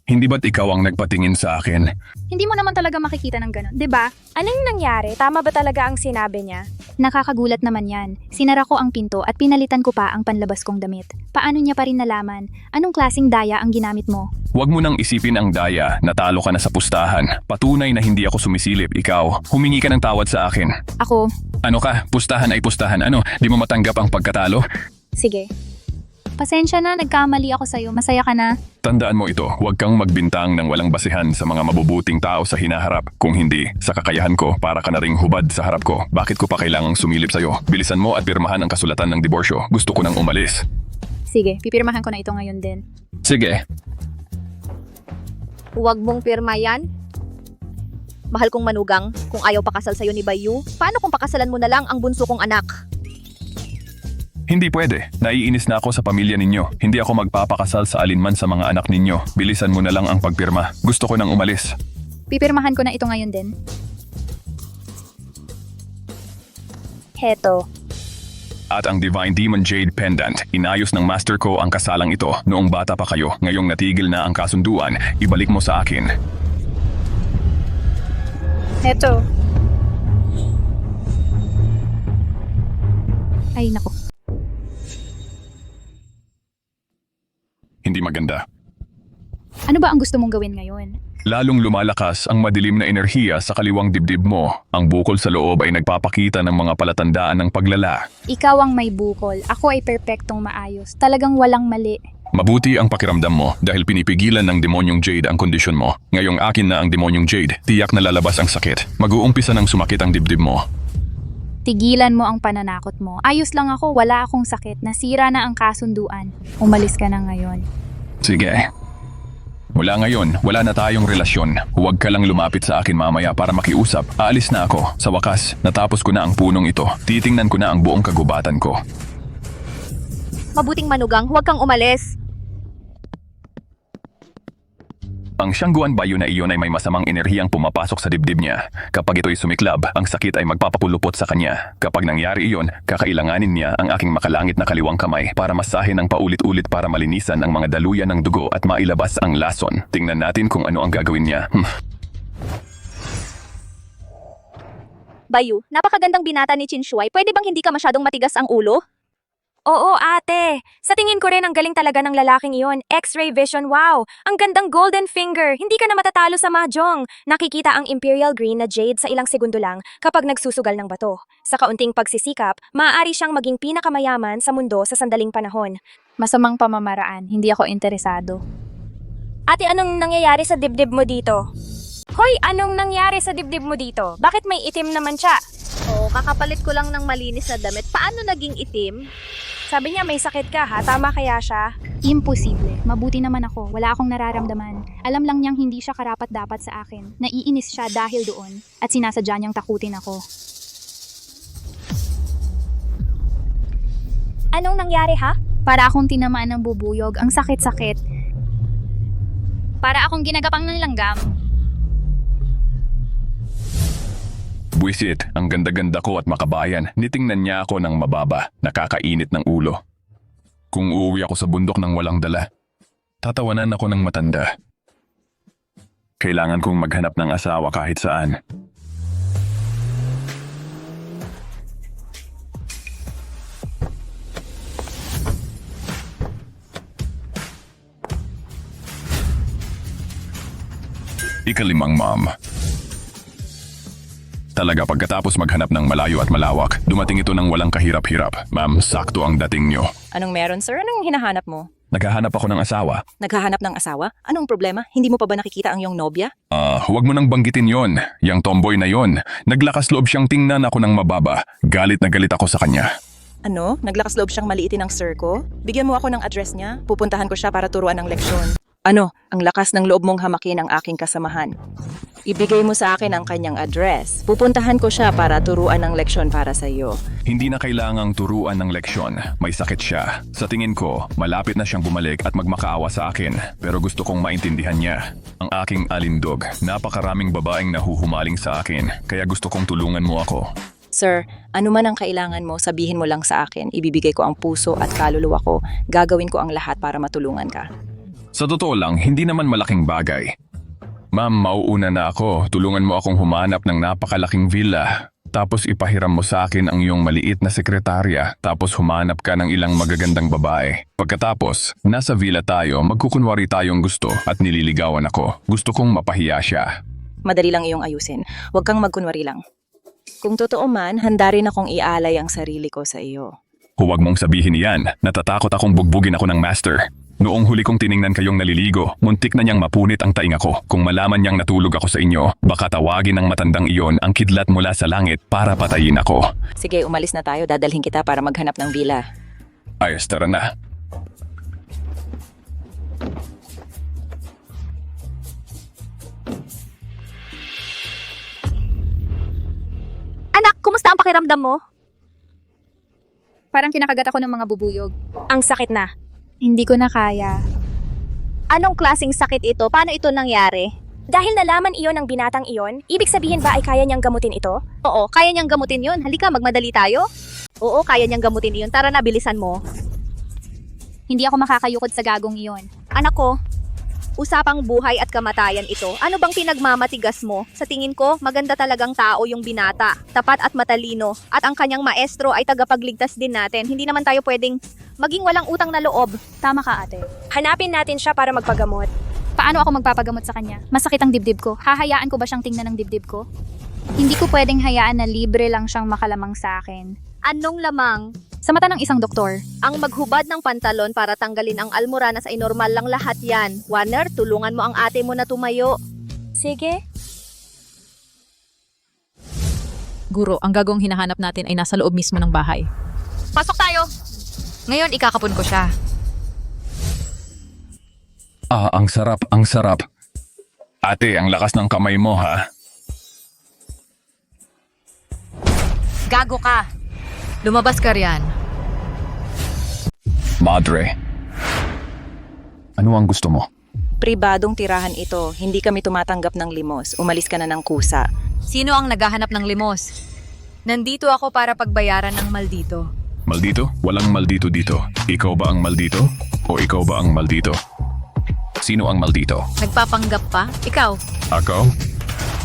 Hindi ba't ikaw ang nagpatingin sa akin? Hindi mo naman talaga makikita ng ganun, 'di ba? Anong nangyari? Tama ba talaga ang sinabi niya? Nakakagulat naman yan. Sinara ko ang pinto at pinalitan ko pa ang panlabas kong damit. Paano niya pa rin nalaman? Anong klaseng daya ang ginamit mo? Huwag mo nang isipin ang daya, natalo ka na sa pustahan. Patunay na hindi ako sumisilip, ikaw. Humingi ka ng tawad sa akin. Ako? Ano ka? Pustahan ay pustahan. Ano? Di mo matanggap ang pagkatalo? Sige. Pasensya na, nagkamali ako sa'yo. Masaya ka na? Tandaan mo ito, huwag kang magbintang ng walang basihan sa mga mabubuting tao sa hinaharap. Kung hindi, sa kakayahan ko, para ka na ring hubad sa harap ko. Bakit ko pa kailangang sumilip sa'yo? Bilisan mo at pirmahan ang kasulatan ng diborsyo. Gusto ko nang umalis. Sige, pipirmahan ko na ito ngayon din. Sige. Huwag mong pirma yan. Mahal kong manugang, kung ayaw pakasal sa'yo ni Bayu, paano kung pakasalan mo na lang ang bunso kong anak? Hindi pwede. Naiinis na ako sa pamilya ninyo. Hindi ako magpapakasal sa alinman sa mga anak ninyo. Bilisan mo na lang ang pagpirma. Gusto ko nang umalis. Pipirmahan ko na ito ngayon din. Heto. At ang Divine Demon Jade Pendant, inayos ng master ko ang kasalang ito noong bata pa kayo. Ngayong natigil na ang kasunduan, ibalik mo sa akin. Heto. Ay, nako. Hindi maganda. Ano ba ang gusto mong gawin ngayon? Lalong lumalakas ang madilim na enerhiya sa kaliwang dibdib mo. Ang bukol sa loob ay nagpapakita ng mga palatandaan ng paglala. Ikaw ang may bukol. Ako ay perpektong maayos. Talagang walang mali. Mabuti ang pakiramdam mo dahil pinipigilan ng demonyong Jade ang kondisyon mo. Ngayong akin na ang demonyong Jade, tiyak na lalabas ang sakit. Mag-uumpisa ng sumakit ang dibdib mo. Tigilan mo ang pananakot mo. Ayos lang ako, wala akong sakit. Nasira na ang kasunduan. Umalis ka na ngayon. Sige. Mula ngayon, wala na tayong relasyon. Huwag ka lang lumapit sa akin mamaya para makiusap. Aalis na ako. Sa wakas, natapos ko na ang punong ito. Titingnan ko na ang buong kagubatan ko. Mabuting manugang, huwag kang umalis. Ang Siyangguan Bayo na iyon ay may masamang enerhiyang pumapasok sa dibdib niya. Kapag ito'y sumiklab, ang sakit ay magpapapulupot sa kanya. Kapag nangyari iyon, kakailanganin niya ang aking makalangit na kaliwang kamay para masahin ng paulit-ulit para malinisan ang mga daluyan ng dugo at mailabas ang lason. Tingnan natin kung ano ang gagawin niya. Bayu, napakagandang binata ni Chinshuai. Pwede bang hindi ka masyadong matigas ang ulo? Oo, ate. Sa tingin ko rin ang galing talaga ng lalaking iyon. X-ray vision, wow! Ang gandang golden finger. Hindi ka na matatalo sa mahjong. Nakikita ang Imperial Green na jade sa ilang segundo lang kapag nagsusugal ng bato. Sa kaunting pagsisikap, maaari siyang maging pinakamayaman sa mundo sa sandaling panahon. Masamang pamamaraan. Hindi ako interesado. Ate, anong nangyayari sa dibdib mo dito? Hoy, anong nangyari sa dibdib mo dito? Bakit may itim naman siya? Oo, kakapalit ko lang ng malinis na damit. Paano naging itim? Sabi niya may sakit ka ha, tama kaya siya? Imposible. Mabuti naman ako. Wala akong nararamdaman. Alam lang niyang hindi siya karapat-dapat sa akin. Naiinis siya dahil doon at sinasadya niyang takutin ako. Anong nangyari ha? Para akong tinamaan ng bubuyog. Ang sakit-sakit. Para akong ginagapang ng langgam. Buisit, ang ganda-ganda ko at makabayan. Nitingnan niya ako ng mababa, nakakainit ng ulo. Kung uuwi ako sa bundok ng walang dala, tatawanan ako ng matanda. Kailangan kong maghanap ng asawa kahit saan. Ikalimang mom. Talaga pagkatapos maghanap ng malayo at malawak, dumating ito ng walang kahirap-hirap. Ma'am, sakto ang dating nyo. Anong meron, sir? Anong hinahanap mo? Naghahanap ako ng asawa. Naghahanap ng asawa? Anong problema? Hindi mo pa ba nakikita ang iyong nobya? Huwag mo nang banggitin yon. Yang tomboy na yon. Naglakas loob siyang tingnan ako ng mababa. Galit na galit ako sa kanya. Ano? Naglakas loob siyang maliitin ang sir ko? Bigyan mo ako ng address niya. Pupuntahan ko siya para turuan ng leksyon. Ano? Ang lakas ng loob mong hamakin ang aking kasamahan. Ibigay mo sa akin ang kanyang address. Pupuntahan ko siya para turuan ng leksyon para sa iyo. Hindi na kailangang turuan ng leksyon. May sakit siya. Sa tingin ko, malapit na siyang bumalik at magmakaawa sa akin. Pero gusto kong maintindihan niya. Ang aking alindog, napakaraming babaeng nahuhumaling sa akin. Kaya gusto kong tulungan mo ako. Sir, ano man ang kailangan mo, sabihin mo lang sa akin. Ibibigay ko ang puso at kaluluwa ko. Gagawin ko ang lahat para matulungan ka. Sa totoo lang, hindi naman malaking bagay. Ma'am, mauuna na ako. Tulungan mo akong humanap ng napakalaking villa. Tapos ipahiram mo sa akin ang iyong maliit na sekretarya. Tapos humanap ka ng ilang magagandang babae. Pagkatapos, nasa villa tayo, magkukunwari tayong gusto at nililigawan ako. Gusto kong mapahiya siya. Madali lang iyong ayusin. Huwag kang magkunwari lang. Kung totoo man, handa rin akong ialay ang sarili ko sa iyo. Huwag mong sabihin iyan. Natatakot akong bugbugin ako ng master. Noong huli kong tiningnan kayong naliligo, muntik na niyang mapunit ang tainga ko. Kung malaman niyang natulog ako sa inyo, baka tawagin ng matandang iyon ang kidlat mula sa langit para patayin ako. Sige, umalis na tayo. Dadalhin kita para maghanap ng villa. Ayos, tara na. Anak, kumusta ang pakiramdam mo? Parang kinakagat ako ng mga bubuyog. Ang sakit na. Hindi ko na kaya. Anong klaseng sakit ito? Paano ito nangyari? Dahil nalaman iyon ng binatang iyon, ibig sabihin ba ay kaya niyang gamutin ito? Oo, kaya niyang gamutin yun. Halika, magmadali tayo. Oo, kaya niyang gamutin yun. Tara na, bilisan mo. Hindi ako makakayukod sa gagong iyon. Anak ko, usapang buhay at kamatayan ito. Ano bang pinagmamatigas mo? Sa tingin ko, maganda talagang tao yung binata. Tapat at matalino. At ang kanyang maestro ay tagapagligtas din natin. Hindi naman tayo pwedeng maging walang utang na loob. Tama ka, ate. Hanapin natin siya para magpagamot. Paano ako magpapagamot sa kanya? Masakit ang dibdib ko. Hahayaan ko ba siyang tingnan ng dibdib ko? Hindi ko pwedeng hayaan na libre lang siyang makalamang sa akin. Anong lamang? Sa mata ng isang doktor, Ang maghubad ng pantalon para tanggalin ang almoranas ay normal lang lahat yan. Warner, tulungan mo ang ate mo na tumayo. Sige. Guro, ang gagawang hinahanap natin ay nasa loob mismo ng bahay. Pasok tayo! Ngayon, ikakapon ko siya. Ah, ang sarap, ang sarap. Ate, ang lakas ng kamay mo ha. Gago ka! Lumabas ka riyan. Madre. Ano ang gusto mo? Pribadong tirahan ito. Hindi kami tumatanggap ng limos. Umalis ka na ng kusa. Sino ang naghahanap ng limos? Nandito ako para pagbayaran ng maldito. Maldito? Walang maldito dito. Ikaw ba ang maldito? O ikaw ba ang maldito? Sino ang maldito? Nagpapanggap pa? Ikaw? Ako?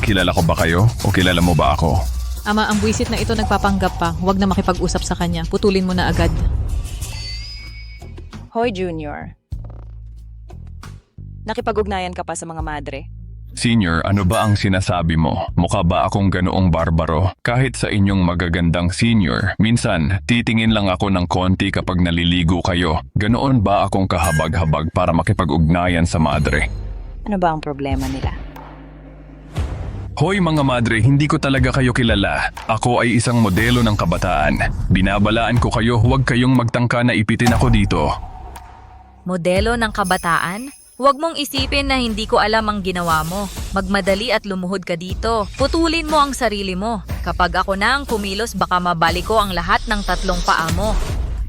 Kilala ko ba kayo? O kilala mo ba ako? Ama, ang buwisit na ito nagpapanggap pa. Huwag na makipag-usap sa kanya. Putulin mo na agad. Hoy, Junior. Nakipag-ugnayan ka pa sa mga madre? Senior, ano ba ang sinasabi mo? Mukha ba akong ganoong barbaro? Kahit sa inyong magagandang senior, minsan, titingin lang ako ng konti kapag naliligo kayo. Ganoon ba akong kahabag-habag para makipag-ugnayan sa madre? Ano ba ang problema nila? Hoy mga madre, hindi ko talaga kayo kilala. Ako ay isang modelo ng kabataan. Binabalaan ko kayo, huwag kayong magtangka na ipitin ako dito. Modelo ng kabataan? Huwag mong isipin na hindi ko alam ang ginawa mo. Magmadali at lumuhod ka dito. Putulin mo ang sarili mo. Kapag ako na ang kumilos, baka mabalik ko ang lahat ng 3 paa mo.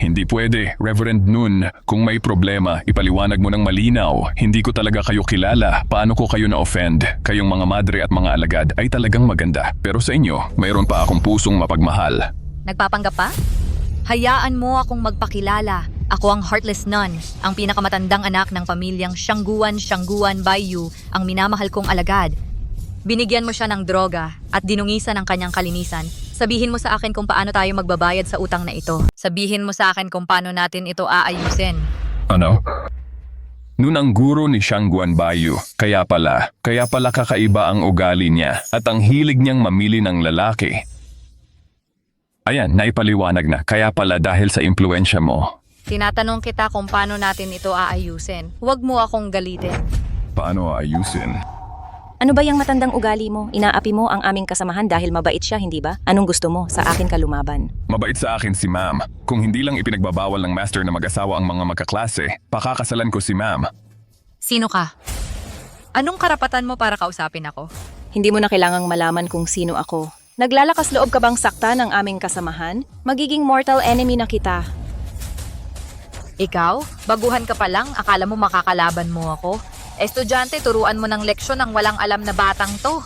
Hindi pwede, Reverend Nun. Kung may problema, ipaliwanag mo ng malinaw. Hindi ko talaga kayo kilala. Paano ko kayo na-offend? Kayong mga madre at mga alagad ay talagang maganda. Pero sa inyo, mayroon pa akong pusong mapagmahal. Nagpapanggap pa? Hayaan mo akong magpakilala. Ako ang Heartless Nun, ang pinakamatandang anak ng pamilyang Shangguan Bayu, ang minamahal kong alagad. Binigyan mo siya ng droga at dinungisan ang kanyang kalinisan. Sabihin mo sa akin kung paano tayo magbabayad sa utang na ito. Sabihin mo sa akin kung paano natin ito aayusin. Ano? Nun ang guro ni Shangguan Bayu. Kaya pala kakaiba ang ugali niya at ang hilig niyang mamili ng lalaki. Ayan, naipaliwanag na. Kaya pala dahil sa impluensya mo. Tinatanong kita kung paano natin ito aayusin. Huwag mo akong galitin. Paano ayusin? Ano ba yung matandang ugali mo? Inaapi mo ang aming kasamahan dahil mabait siya, hindi ba? Anong gusto mo? Sa akin ka lumaban. Mabait sa akin si ma'am. Kung hindi lang ipinagbabawal ng master na mag-asawa ang mga magkaklase, pakakasalan ko si ma'am. Sino ka? Anong karapatan mo para kausapin ako? Hindi mo na kailangang malaman kung sino ako. Naglalakas loob ka bang sakta ng aming kasamahan? Magiging mortal enemy na kita. Ikaw? Baguhan ka pa lang? Akala mo makakalaban mo ako? Estudyante, turuan mo ng leksyon ang walang alam na batang to.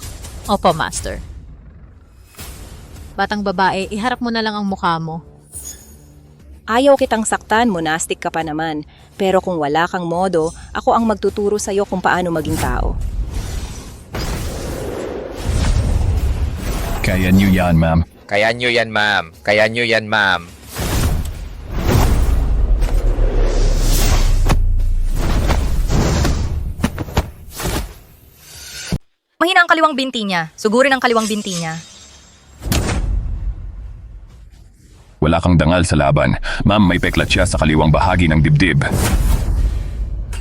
Opo, Master. Batang babae, iharap mo na lang ang mukha mo. Ayaw kitang saktan, monastic ka pa naman. Pero kung wala kang modo, ako ang magtuturo sa'yo kung paano maging tao. Kaya niyo yan, ma'am. Kaya nyo yan, ma'am. Kaya nyo yan, ma'am. Mahina ang kaliwang binti niya. Sugurin ang kaliwang binti niya. Wala kang dangal sa laban. Ma'am, may peklat siya sa kaliwang bahagi ng dibdib.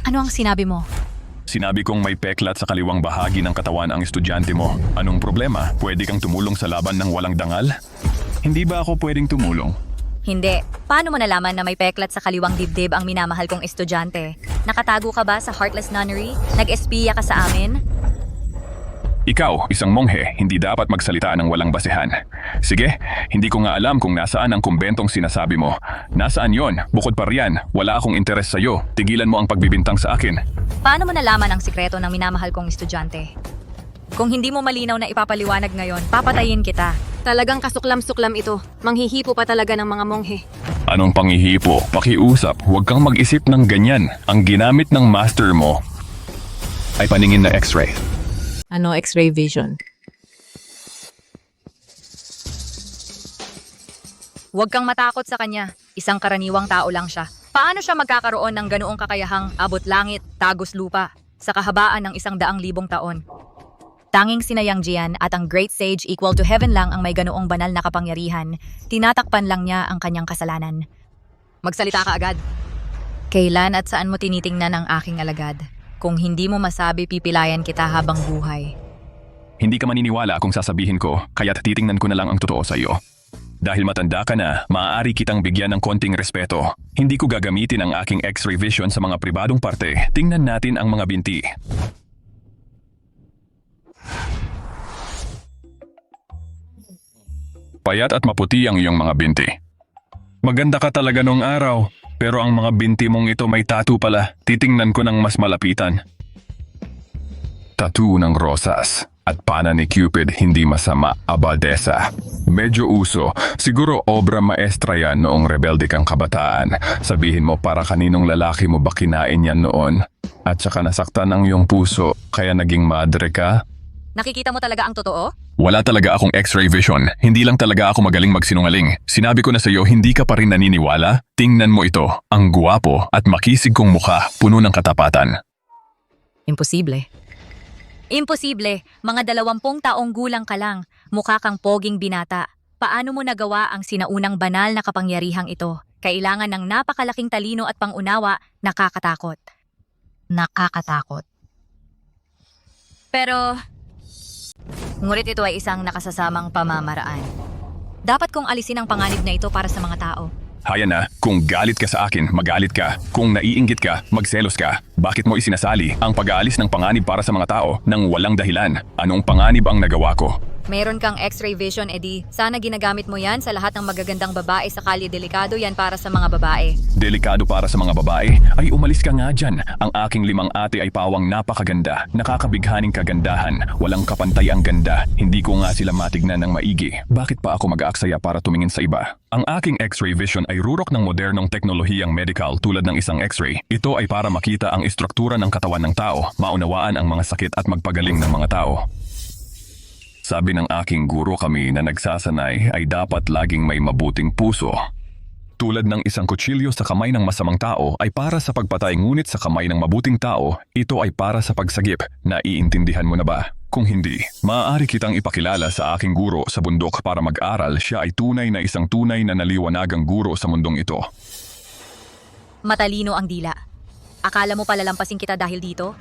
Ano ang sinabi mo? Sinabi kong may peklat sa kaliwang bahagi ng katawan ang estudyante mo. Anong problema? Pwede kang tumulong sa laban ng walang dangal? Hindi ba ako pwedeng tumulong? Hindi. Paano mo nalaman na may peklat sa kaliwang dibdib ang minamahal kong estudyante? Nakatago ka ba sa Heartless Nunnery? Nag-espiya ka sa amin? Ikaw, isang monghe, hindi dapat magsalita ng walang basehan. Sige, hindi ko nga alam kung nasaan ang kumbentong sinasabi mo. Nasaan yon? Bukod pa riyan, wala akong interes sa'yo. Tigilan mo ang pagbibintang sa akin. Paano mo nalaman ang sikreto ng minamahal kong estudyante? Kung hindi mo malinaw na ipapaliwanag ngayon, papatayin kita. Talagang kasuklam-suklam ito. Manghihipo pa talaga ng mga monghe. Anong panghihipo? Pakiusap, huwag kang mag-isip ng ganyan. Ang ginamit ng master mo ay paningin na x-ray. Ano X-ray vision? Huwag kang matakot sa kanya. Isang karaniwang tao lang siya. Paano siya magkakaroon ng ganoong kakayahang abot langit, tagos lupa, sa kahabaan ng 100,000 taon? Tanging sina Yang Jian at ang Great Sage equal to heaven lang ang may ganoong banal na kapangyarihan. Tinatakpan lang niya ang kanyang kasalanan. Magsalita ka agad. Kailan at saan mo tinitingnan ang aking alagad? Kung hindi mo masabi, pipilayan kita habang buhay. Hindi ka maniniwala kung sasabihin ko, kaya't titingnan ko na lang ang totoo sa iyo. Dahil matanda ka na, maaari kitang bigyan ng konting respeto. Hindi ko gagamitin ang aking X-ray vision sa mga pribadong parte. Tingnan natin ang mga binti. Payat at maputi ang iyong mga binti. Maganda ka talaga nung araw, pero ang mga binti mong ito may tattoo pala. Titingnan ko ng mas malapitan. Tattoo ng rosas. At pana ni Cupid hindi masama, abadesa. Medyo uso, siguro obra maestra yan noong rebelde kang kabataan. Sabihin mo para kaninong lalaki mo ba kinain yan noon? At saka nasaktan ang iyong puso, kaya naging madre ka? Nakikita mo talaga ang totoo? Wala talaga akong X-ray vision. Hindi lang talaga ako magaling magsinungaling. Sinabi ko na sa iyo, hindi ka pa rin naniniwala? Tingnan mo ito, ang guwapo at makisig kong mukha, puno ng katapatan. Imposible. Imposible. Mga 20 taong gulang ka lang. Mukha kang poging binata. Paano mo nagawa ang sinaunang banal na kapangyarihang ito? Kailangan ng napakalaking talino at pangunawa, nakakatakot. Nakakatakot. Pero, ngunit ito ay isang nakasasamang pamamaraan. Dapat kong alisin ang panganib na ito para sa mga tao. Haya na, kung galit ka sa akin, magalit ka. Kung naiinggit ka, magselos ka. Bakit mo isinasali ang pag-aalis ng panganib para sa mga tao nang walang dahilan? Anong panganib ang nagawa ko? Meron kang X-ray vision, Eddie. Sana ginagamit mo yan sa lahat ng magagandang babae sa kalye. Delikado yan para sa mga babae. Delikado para sa mga babae? Ay umalis ka nga dyan. Ang aking 5 ate ay pawang napakaganda. Nakakabighaning kagandahan. Walang kapantay ang ganda. Hindi ko nga sila matignan ng maigi. Bakit pa ako mag-aaksaya para tumingin sa iba? Ang aking X-ray vision ay rurok ng modernong teknolohiyang medical tulad ng isang X-ray. Ito ay para makita ang istruktura ng katawan ng tao, maunawaan ang mga sakit at magpagaling ng mga tao. Sabi ng aking guro kami na nagsasanay ay dapat laging may mabuting puso. Tulad ng isang kutsilyo sa kamay ng masamang tao ay para sa pagpatay, ngunit sa kamay ng mabuting tao, ito ay para sa pagsagip. Naiintindihan mo na ba? Kung hindi, maaari kitang ipakilala sa aking guro sa bundok para mag-aral. Siya ay tunay na isang tunay na naliwanagang guro sa mundong ito. Matalino ang dila. Akala mo palalampasin kita dahil dito?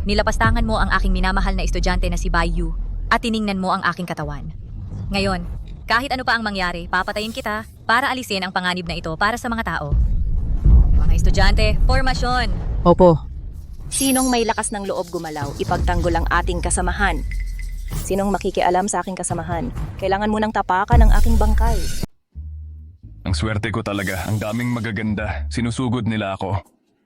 Nilapastangan mo ang aking minamahal na estudyante na si Bai Yu at tiningnan mo ang aking katawan. Ngayon, kahit ano pa ang mangyari, papatayin kita para alisin ang panganib na ito para sa mga tao. Mga estudyante, formasyon! Opo. Sinong may lakas ng loob gumalaw, ipagtanggol ang ating kasamahan? Sinong makikialam sa aking kasamahan? Kailangan mo nang tapakan ang aking bangkay. Ang swerte ko talaga, ang daming magaganda. Sinusugod nila ako.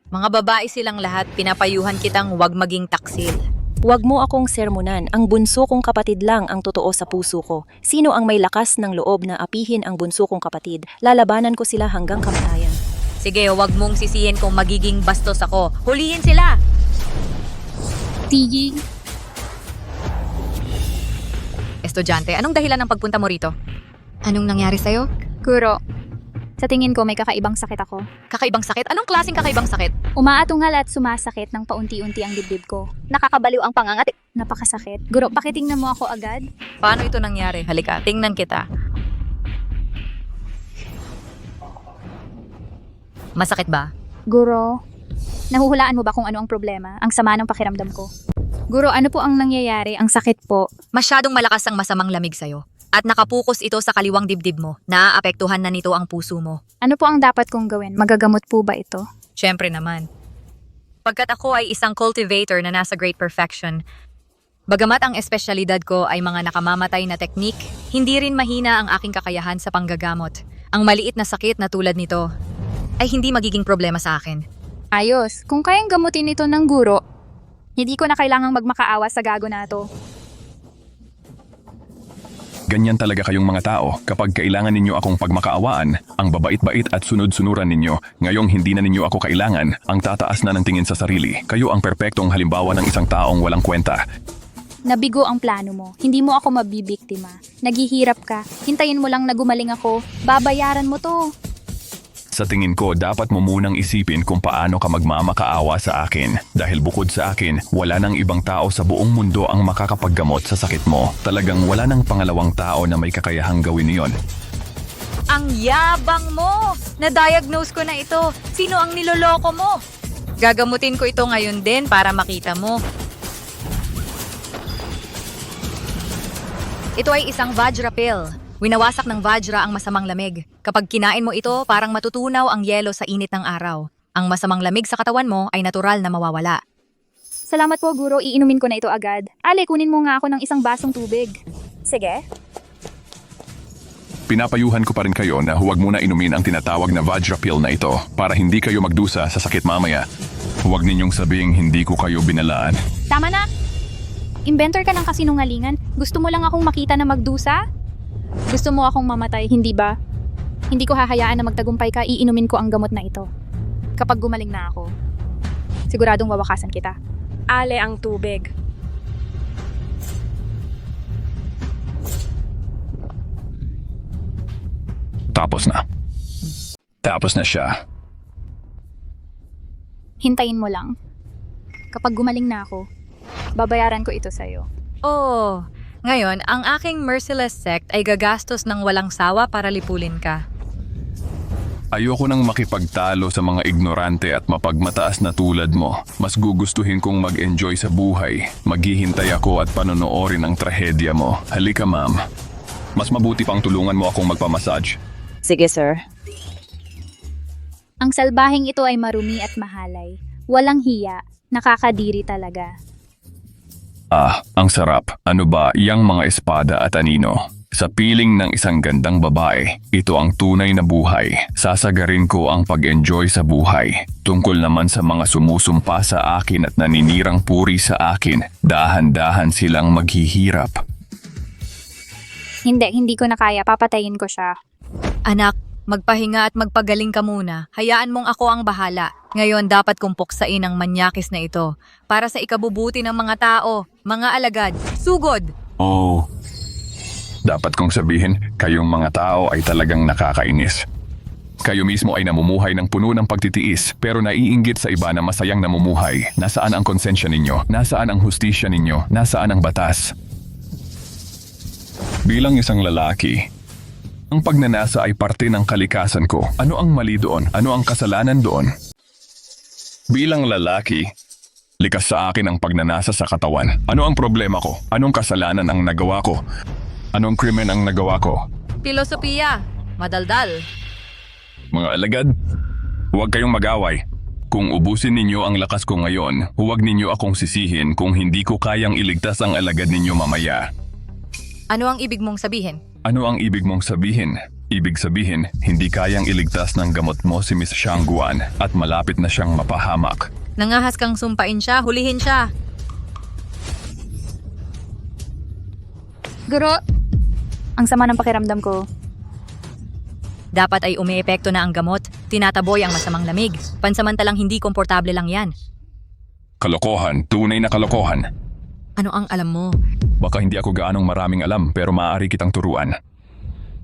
Mga babae silang lahat, pinapayuhan kitang huwag maging taksil. Huwag mo akong sermonan, ang bunso kong kapatid lang ang totoo sa puso ko. Sino ang may lakas ng loob na apihin ang bunso kong kapatid? Lalabanan ko sila hanggang kamatayan. Sige, huwag mong sisihin kung magiging bastos ako. Hulihin sila! Tigil. Estudyante, anong dahilan ng pagpunta mo rito? Anong nangyari sa'yo? Guro, sa tingin ko may kakaibang sakit ako. Kakaibang sakit? Anong klaseng kakaibang sakit? Umaatungal at sumasakit ng paunti-unti ang dibdib ko. Nakakabaliw ang pangangatik. Napakasakit. Guro, pakitingnan mo ako agad. Paano ito nangyari? Halika, tingnan kita. Masakit ba? Guro, nahuhulaan mo ba kung ano ang problema? Ang sama ng pakiramdam ko. Guro, ano po ang nangyayari? Ang sakit po. Masyadong malakas ang masamang lamig sa'yo. At nakapokus ito sa kaliwang dibdib mo. Naaapektuhan na nito ang puso mo. Ano po ang dapat kong gawin? Magagamot po ba ito? Siyempre naman. Pagkat ako ay isang cultivator na nasa great perfection, Bagamat ang espesyalidad ko ay mga nakamamatay na teknik, hindi rin mahina ang aking kakayahan sa panggagamot. Ang maliit na sakit na tulad nito ay hindi magiging problema sa akin. Ayos, kung kayang gamutin ito ng guro, hindi ko na kailangang magmakaawa sa gago na to. Ganyan talaga kayong mga tao. Kapag kailangan ninyo akong pagmakaawaan, ang babait-bait at sunod-sunuran ninyo. Ngayong hindi na ninyo ako kailangan, ang tataas na ng tingin sa sarili. Kayo ang perpektong halimbawa ng isang taong walang kwenta. Nabigo ang plano mo. Hindi mo ako mabibiktima. Naghihirap ka. Hintayin mo lang na gumaling ako. Babayaran mo to. Sa tingin ko, dapat mo munang isipin kung paano ka magmamakaawa sa akin. Dahil bukod sa akin, wala nang ibang tao sa buong mundo ang makakapaggamot sa sakit mo. Talagang wala nang pangalawang tao na may kakayahang gawin iyon. Ang yabang mo! Na-diagnose ko na ito. Sino ang niloloko mo? Gagamutin ko ito ngayon din para makita mo. Ito ay isang Vajra pill. Winawasak ng Vajra ang masamang lamig. Kapag kinain mo ito, parang matutunaw ang yelo sa init ng araw. Ang masamang lamig sa katawan mo ay natural na mawawala. Salamat po, guro. Iinumin ko na ito agad. Ale, kunin mo nga ako ng isang basong tubig. Sige. Pinapayuhan ko pa rin kayo na huwag muna inumin ang tinatawag na Vajra pill na ito para hindi kayo magdusa sa sakit mamaya. Huwag ninyong sabing hindi ko kayo binalaan. Tama na! Inventor ka ng kasinungalingan. Gusto mo lang akong makita na magdusa? Gusto mo akong mamatay, hindi ba? Hindi ko hahayaan na magtagumpay ka, iinumin ko ang gamot na ito. Kapag gumaling na ako, siguradong wawakasan kita. Ale ang tubig. Tapos na. Tapos na siya. Hintayin mo lang. Kapag gumaling na ako, babayaran ko ito sa'yo. Oh, ngayon, ang aking merciless sect ay gagastos ng walang sawa para lipulin ka. Ayoko nang makipagtalo sa mga ignorante at mapagmataas na tulad mo. Mas gugustuhin kong mag-enjoy sa buhay. Maghihintay ako at panonoorin ang trahedya mo. Halika, ma'am. Mas mabuti pang tulungan mo akong magpamassage. Sige, sir. Ang salbaheng ito ay marumi at mahalay. Walang hiya. Nakakadiri talaga. Ah, ang sarap. Ano ba yang mga espada at anino? Sa piling ng isang gandang babae, ito ang tunay na buhay. Sasagarin ko ang pag-enjoy sa buhay. Tungkol naman sa mga sumusumpa sa akin at naninirang puri sa akin, dahan-dahan silang maghihirap. Hindi ko na kaya. Papatayin ko siya. Anak, magpahinga at magpagaling ka muna. Hayaan mong ako ang bahala. Ngayon dapat kong puksain ang manyakis na ito. Para sa ikabubuti ng mga tao, mga alagad, sugod! Oh, dapat kong sabihin, kayong mga tao ay talagang nakakainis. Kayo mismo ay namumuhay ng puno ng pagtitiis, pero naiinggit sa iba na masayang namumuhay. Nasaan ang konsensya ninyo? Nasaan ang hustisya ninyo? Nasaan ang batas? Bilang isang lalaki, ang pagnanasa ay parte ng kalikasan ko. Ano ang mali doon? Ano ang kasalanan doon? Bilang lalaki, likas sa akin ang pagnanasa sa katawan. Ano ang problema ko? Anong kasalanan ang nagawa ko? Anong krimen ang nagawa ko? Filosofiya, madaldal. Mga alagad, huwag kayong mag-away. Kung ubusin ninyo ang lakas ko ngayon, huwag ninyo akong sisihin kung hindi ko kayang iligtas ang alagad ninyo mamaya. Ano ang ibig mong sabihin? Ano ang ibig mong sabihin? Ibig sabihin, hindi kayang iligtas ng gamot mo si Miss Shangguan at malapit na siyang mapahamak. Nangahas kang sumpain siya, hulihin siya. Guro, ang sama ng pakiramdam ko. Dapat ay umiepekto na ang gamot. Tinataboy ang masamang lamig. Pansamantalang hindi komportable lang yan. Kalokohan, tunay na kalokohan. Ano ang alam mo? Baka hindi ako gaanong maraming alam pero maaari kitang turuan.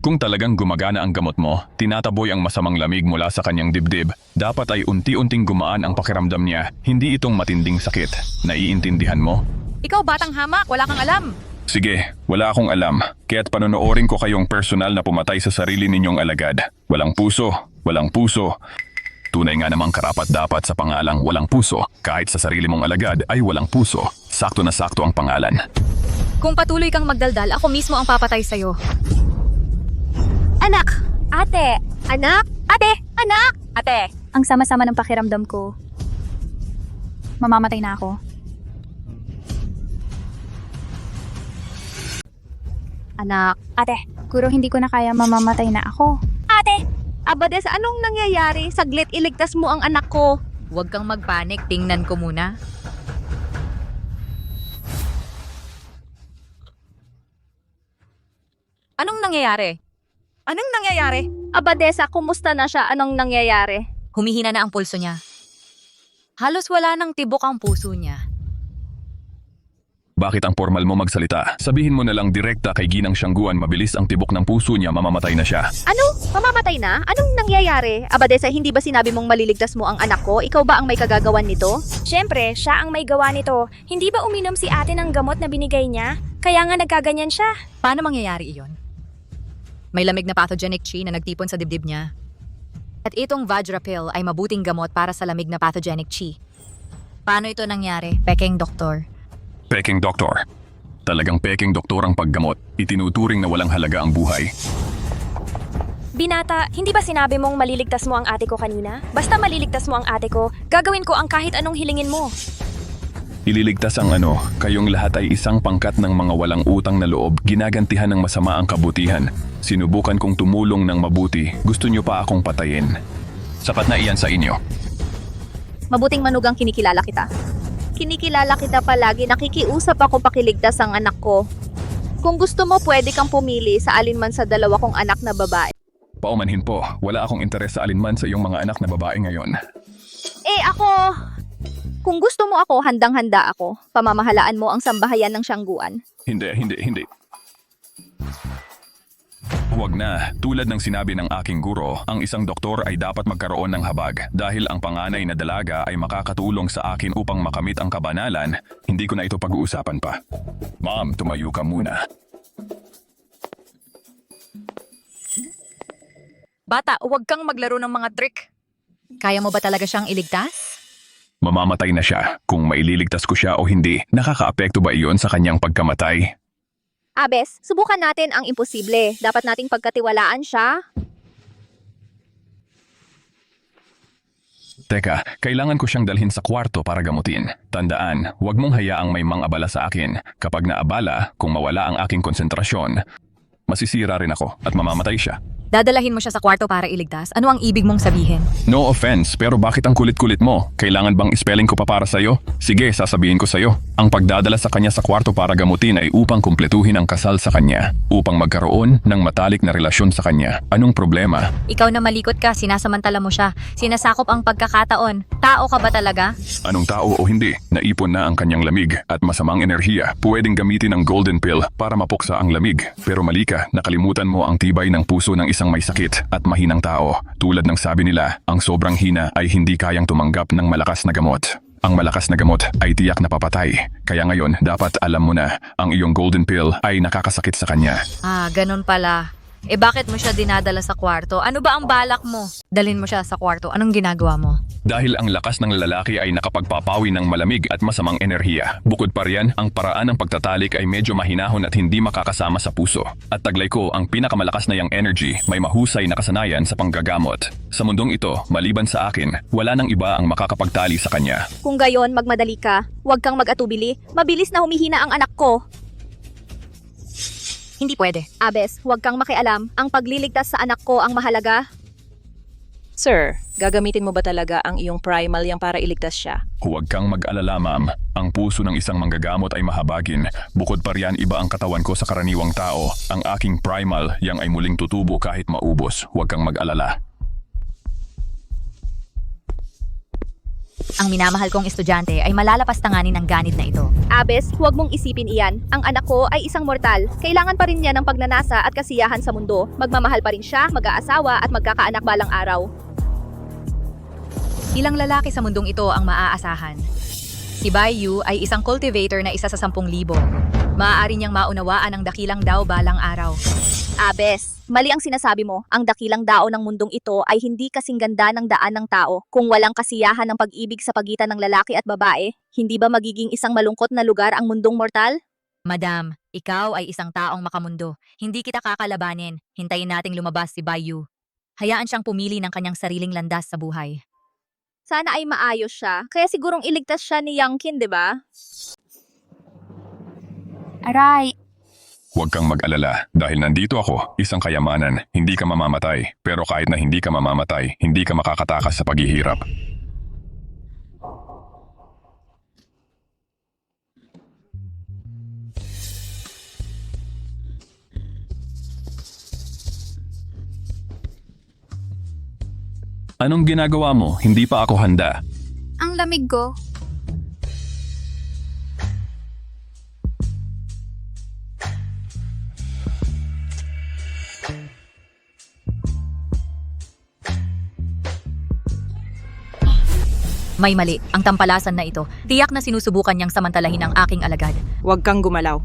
Kung talagang gumagana ang gamot mo, tinataboy ang masamang lamig mula sa kanyang dibdib, dapat ay unti-unting gumaan ang pakiramdam niya, hindi itong matinding sakit. Naiintindihan mo? Ikaw batang hamak, wala kang alam. Sige, wala akong alam, kaya't panonoorin ko kayong personal na pumatay sa sarili ninyong alagad. Walang puso, walang puso. Tunay nga namang karapat-dapat sa pangalang walang puso, kahit sa sarili mong alagad ay walang puso. Sakto na sakto ang pangalan. Kung patuloy kang magdaldal, ako mismo ang papatay sa'yo. Anak! Ate! Anak! Ate! Anak! Ate! Ang sama-sama ng pakiramdam ko. Mamamatay na ako. Anak. Ate, Siguro hindi ko na kaya mamamatay na ako. ate! Abades, anong nangyayari? Saglit, iligtas mo ang anak ko. Huwag kang magpanik, tingnan ko muna. Anong nangyayari? Anong nangyayari? Abadesa, kumusta na siya? Anong nangyayari? Humihina na ang pulso niya. Halos wala nang tibok ang puso niya. Bakit ang formal mo magsalita? Sabihin mo na lang direkta kay Ginang Siangguan mabilis ang tibok ng puso niya, mamamatay na siya. Ano? Mamamatay na? Anong nangyayari? Abadesa, hindi ba sinabi mong maliligtas mo ang anak ko? Ikaw ba ang may kagagawan nito? Siyempre, siya ang may gawa nito. Hindi ba uminom si ate ng gamot na binigay niya? Kaya nga nagkaganyan siya. Paano mangyayari iyon? May lamig na pathogenic chi na nagtipon sa dibdib niya. At itong Vajra pill ay mabuting gamot para sa lamig na pathogenic chi. Paano ito nangyari? Peking doktor. Peking doktor. Talagang peking doktor ang paggamot. Itinuturing na walang halaga ang buhay. Binata, hindi ba sinabi mong maliligtas mo ang ate ko kanina? Basta maliligtas mo ang ate ko, gagawin ko ang kahit anong hilingin mo. Ililigtas ang ano, kayong lahat ay isang pangkat ng mga walang utang na loob, ginagantihan ng masama ang kabutihan. Sinubukan kong tumulong ng mabuti, gusto niyo pa akong patayin. Sapat na iyan sa inyo. Mabuting manugang kinikilala kita. Kinikilala kita palagi, nakikiusap ako pakiligtas ang anak ko. Kung gusto mo, pwede kang pumili sa alinman sa dalawa kong anak na babae. Paumanhin po, wala akong interes sa alinman sa iyong mga anak na babae ngayon. Ako... Kung gusto mo ako, handang-handa ako. Pamamahalaan mo ang sambahayan ng Siangguan. Hindi. Huwag na. Tulad ng sinabi ng aking guro, ang isang doktor ay dapat magkaroon ng habag. Dahil ang panganay na dalaga ay makakatulong sa akin upang makamit ang kabanalan, hindi ko na ito pag-uusapan pa. Ma'am, tumayo ka muna. Bata, huwag kang maglaro ng mga trick. Kaya mo ba talaga siyang iligtas? Mamamatay na siya. Kung maililigtas ko siya o hindi, nakakaapekto ba iyon sa kanyang pagkamatay? Abes, subukan natin ang imposible. Dapat nating pagkatiwalaan siya. Teka, kailangan ko siyang dalhin sa kwarto para gamutin. Tandaan, huwag mong hayaang may mang-abala sa akin. Kapag naabala, kung mawala ang aking konsentrasyon, masisira rin ako at mamamatay siya. Dadalahin mo siya sa kwarto para iligtas? Ano ang ibig mong sabihin? No offense, pero bakit ang kulit-kulit mo? Kailangan bang spelling ko pa para sa'yo? Sige, sasabihin ko sa'yo. Ang pagdadala sa kanya sa kwarto para gamutin ay upang kumpletuhin ang kasal sa kanya. Upang magkaroon ng matalik na relasyon sa kanya. Anong problema? Ikaw na malikot ka, sinasamantala mo siya. Sinasakop ang pagkakataon. Tao ka ba talaga? Anong tao o hindi, naipon na ang kanyang lamig at masamang enerhiya. Pwedeng gamitin ang golden pill para mapuksa ang lamig. Pero mali ka, nakalimutan mo ang tibay ng puso ng isang may sakit at mahinang tao. Tulad ng sabi nila, ang sobrang hina ay hindi kayang tumanggap ng malakas na gamot. Ang malakas na gamot ay tiyak na papatay. Kaya ngayon, dapat alam mo na, ang iyong golden pill ay nakakasakit sa kanya. Ganun pala. Bakit mo siya dinadala sa kwarto? Ano ba ang balak mo? Dalhin mo siya sa kwarto. Anong ginagawa mo? Dahil ang lakas ng lalaki ay nakapagpapawi ng malamig at masamang enerhiya. Bukod pa riyan, ang paraan ng pagtatalik ay medyo mahinahon at hindi makakasama sa puso. At taglay ko, ang pinakamalakas na yang energy may mahusay na kasanayan sa panggagamot. Sa mundong ito, maliban sa akin, wala nang iba ang makakapagtali sa kanya. Kung gayon, magmadali ka. Huwag kang mag-atubili. Mabilis na humihina ang anak ko. Hindi pwede. Abes, huwag kang makialam. Ang pagliligtas sa anak ko ang mahalaga. Sir, gagamitin mo ba talaga ang iyong primal yang para iligtas siya? Huwag kang mag-alala, ma'am. Ang puso ng isang manggagamot ay mahabagin. Bukod pa riyan, iba ang katawan ko sa karaniwang tao. Ang aking primal yang ay muling tutubo kahit maubos. Huwag kang mag-alala. Ang minamahal kong estudyante ay malalapastanganin ng ganit na ito. Abes, huwag mong isipin iyan. Ang anak ko ay isang mortal. Kailangan pa rin niya ng pagnanasa at kasiyahan sa mundo. Magmamahal pa rin siya, mag-aasawa at magkakaanak balang araw. Ilang lalaki sa mundong ito ang maaasahan. Si Bai Yu ay isang cultivator na isa sa 10,000. Maaari niyang maunawaan ang dakilang Dao balang araw. Abes, mali ang sinasabi mo. Ang dakilang Dao ng mundong ito ay hindi kasing ganda ng daan ng tao. Kung walang kasiyahan ng pag-ibig sa pagitan ng lalaki at babae, hindi ba magiging isang malungkot na lugar ang mundong mortal? Madam, ikaw ay isang taong makamundo. Hindi kita kakalabanin. Hintayin nating lumabas si Bai Yu. Hayaan siyang pumili ng kanyang sariling landas sa buhay. Sana ay maayos siya. Kaya sigurong iligtas siya ni Yang Qin, di ba? Aray! Huwag kang mag-alala dahil nandito ako, isang kayamanan, hindi ka mamamatay. Pero kahit na hindi ka mamamatay, hindi ka makakatakas sa paghihirap. Anong ginagawa mo? Hindi pa ako handa. Ang lamig ko. May mali, ang tampalasan na ito. Tiyak na sinusubukan niyang samantalahin ang aking alagad. Huwag kang gumalaw.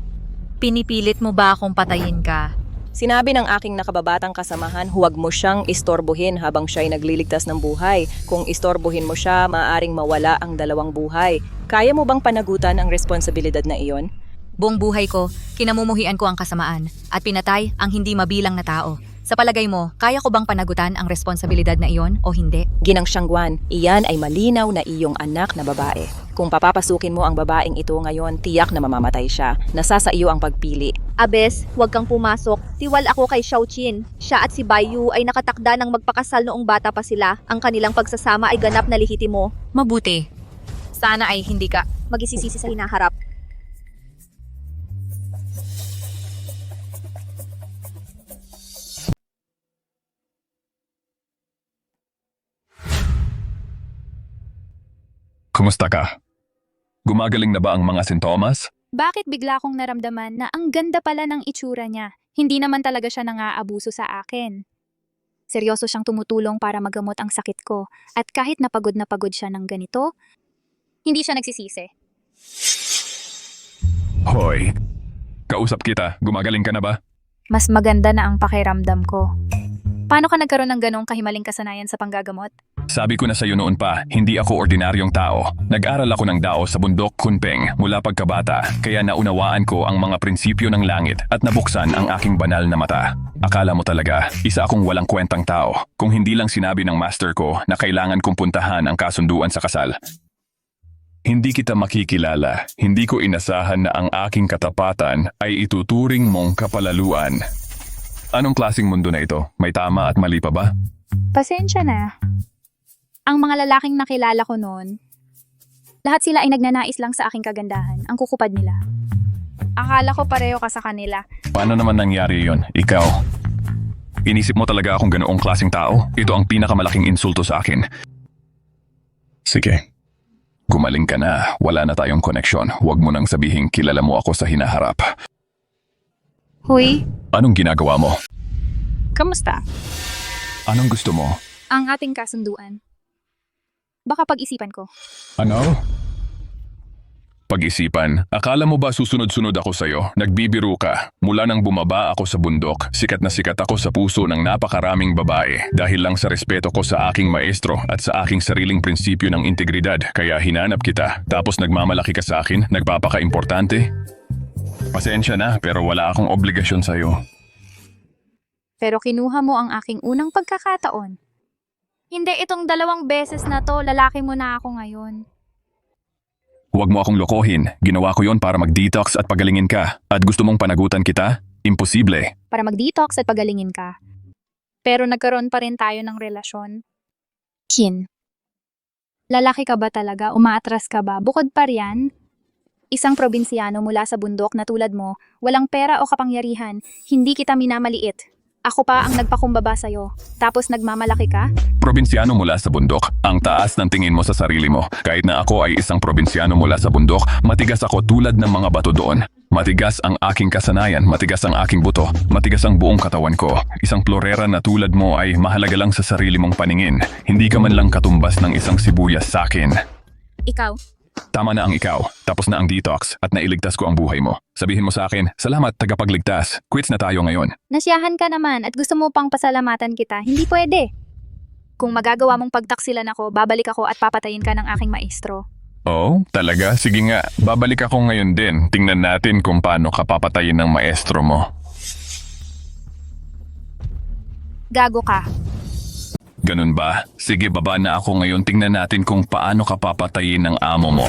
Pinipilit mo ba akong patayin ka? Sinabi ng aking nakababatang kasamahan, huwag mo siyang istorbohin habang siya'y nagliligtas ng buhay. Kung istorbohin mo siya, maaaring mawala ang dalawang buhay. Kaya mo bang panagutan ang responsibilidad na iyon? Buong buhay ko, kinamumuhian ko ang kasamaan at pinatay ang hindi mabilang na tao. Sa palagay mo, kaya ko bang panagutan ang responsibilidad na iyon o hindi? Ginang Siangguan, iyan ay malinaw na iyong anak na babae. Kung papapasukin mo ang babaeng ito ngayon, tiyak na mamamatay siya. Nasa sa iyo ang pagpili. Abes, huwag kang pumasok. Tiwal ako kay Xiaoqin. Siya at si Baiyu ay nakatakda ng magpakasal noong bata pa sila. Ang kanilang pagsasama ay ganap na lehitimo. Mabuti. Sana ay hindi ka. Magisisisi sa hinaharap. Kumusta ka? Gumagaling na ba ang mga sintomas? Bakit bigla kong naramdaman na ang ganda pala ng itsura niya? Hindi naman talaga siya nang-aabuso sa akin. Seryoso siyang tumutulong para magamot ang sakit ko. At kahit na pagod siya ng ganito, hindi siya nagsisisi. Hoy, kausap kita. Gumagaling ka na ba? Mas maganda na ang pakiramdam ko. Paano ka nagkaroon ng ganong kahimaling kasanayan sa panggagamot? Sabi ko na sa'yo noon pa, hindi ako ordinaryong tao. Nag-aral ako ng Dao sa bundok Kunpeng mula pagkabata, kaya naunawaan ko ang mga prinsipyo ng langit at nabuksan ang aking banal na mata. Akala mo talaga, isa akong walang kwentang tao, kung hindi lang sinabi ng master ko na kailangan kong puntahan ang kasunduan sa kasal. Hindi kita makikilala, hindi ko inasahan na ang aking katapatan ay ituturing mong kapalaluan. Anong klaseng mundo na ito? May tama at mali pa ba? Pasensya na. Ang mga lalaking nakilala ko noon, lahat sila ay nagnanais lang sa aking kagandahan, ang kukupad nila. Akala ko pareho ka sa kanila. Paano naman nangyari yon? Ikaw? Inisip mo talaga akong ganoong klaseng tao? Ito ang pinakamalaking insulto sa akin. Sige. Gumaling ka na. Wala na tayong koneksyon. Huwag mo nang sabihin kilala mo ako sa hinaharap. Huy, Anong ginagawa mo? kamusta? Anong gusto mo? Ang ating kasunduan. Baka pag-isipan ko. Ano? Pag-isipan, akala mo ba susunod-sunod ako sa'yo? Nagbibiro ka. Mula nang bumaba ako sa bundok, sikat na sikat ako sa puso ng napakaraming babae dahil lang sa respeto ko sa aking maestro at sa aking sariling prinsipyo ng integridad. Kaya hinanap kita. Tapos nagmamalaki ka sa akin, nagpapaka-importante. Pasensya na, pero wala akong obligasyon sa'yo. Pero kinuha mo ang aking unang pagkakataon. Hindi, itong 2 beses na to, lalaki mo na ako ngayon. Huwag mo akong lokohin. Ginawa ko yon para mag-detox at pagalingin ka. At gusto mong panagutan kita? Imposible. Para mag-detox at pagalingin ka. Pero nagkaroon pa rin tayo ng relasyon. Kin. Lalaki ka ba talaga? Umaatras ka ba? Bukod pa riyan, isang probinsyano mula sa bundok na tulad mo, walang pera o kapangyarihan, hindi kita minamaliit. Ako pa ang nagpakumbaba sa'yo. Tapos nagmamalaki ka? Probinsyano mula sa bundok, ang taas ng tingin mo sa sarili mo. Kahit na ako ay isang probinsyano mula sa bundok, matigas ako tulad ng mga bato doon. Matigas ang aking kasanayan, matigas ang aking buto, matigas ang buong katawan ko. Isang florera na tulad mo ay mahalaga lang sa sarili mong paningin. Hindi ka man lang katumbas ng isang sibuyas sa akin. Ikaw? Tama na ang ikaw, tapos na ang detox at nailigtas ko ang buhay mo. Sabihin mo sa akin, salamat tagapagligtas, quits na tayo ngayon. Nasyahan ka naman at gusto mo pang pasalamatan kita, hindi pwede. Kung magagawa mong pagtaksilan ako, babalik ako at papatayin ka ng aking maestro. Oh, talaga? Sige nga, babalik ako ngayon din. Tingnan natin kung paano ka papatayin ng maestro mo. Gago ka. Ganun ba? Sige, baba na ako ngayon. Tingnan natin kung paano ka papatayin ng amo mo.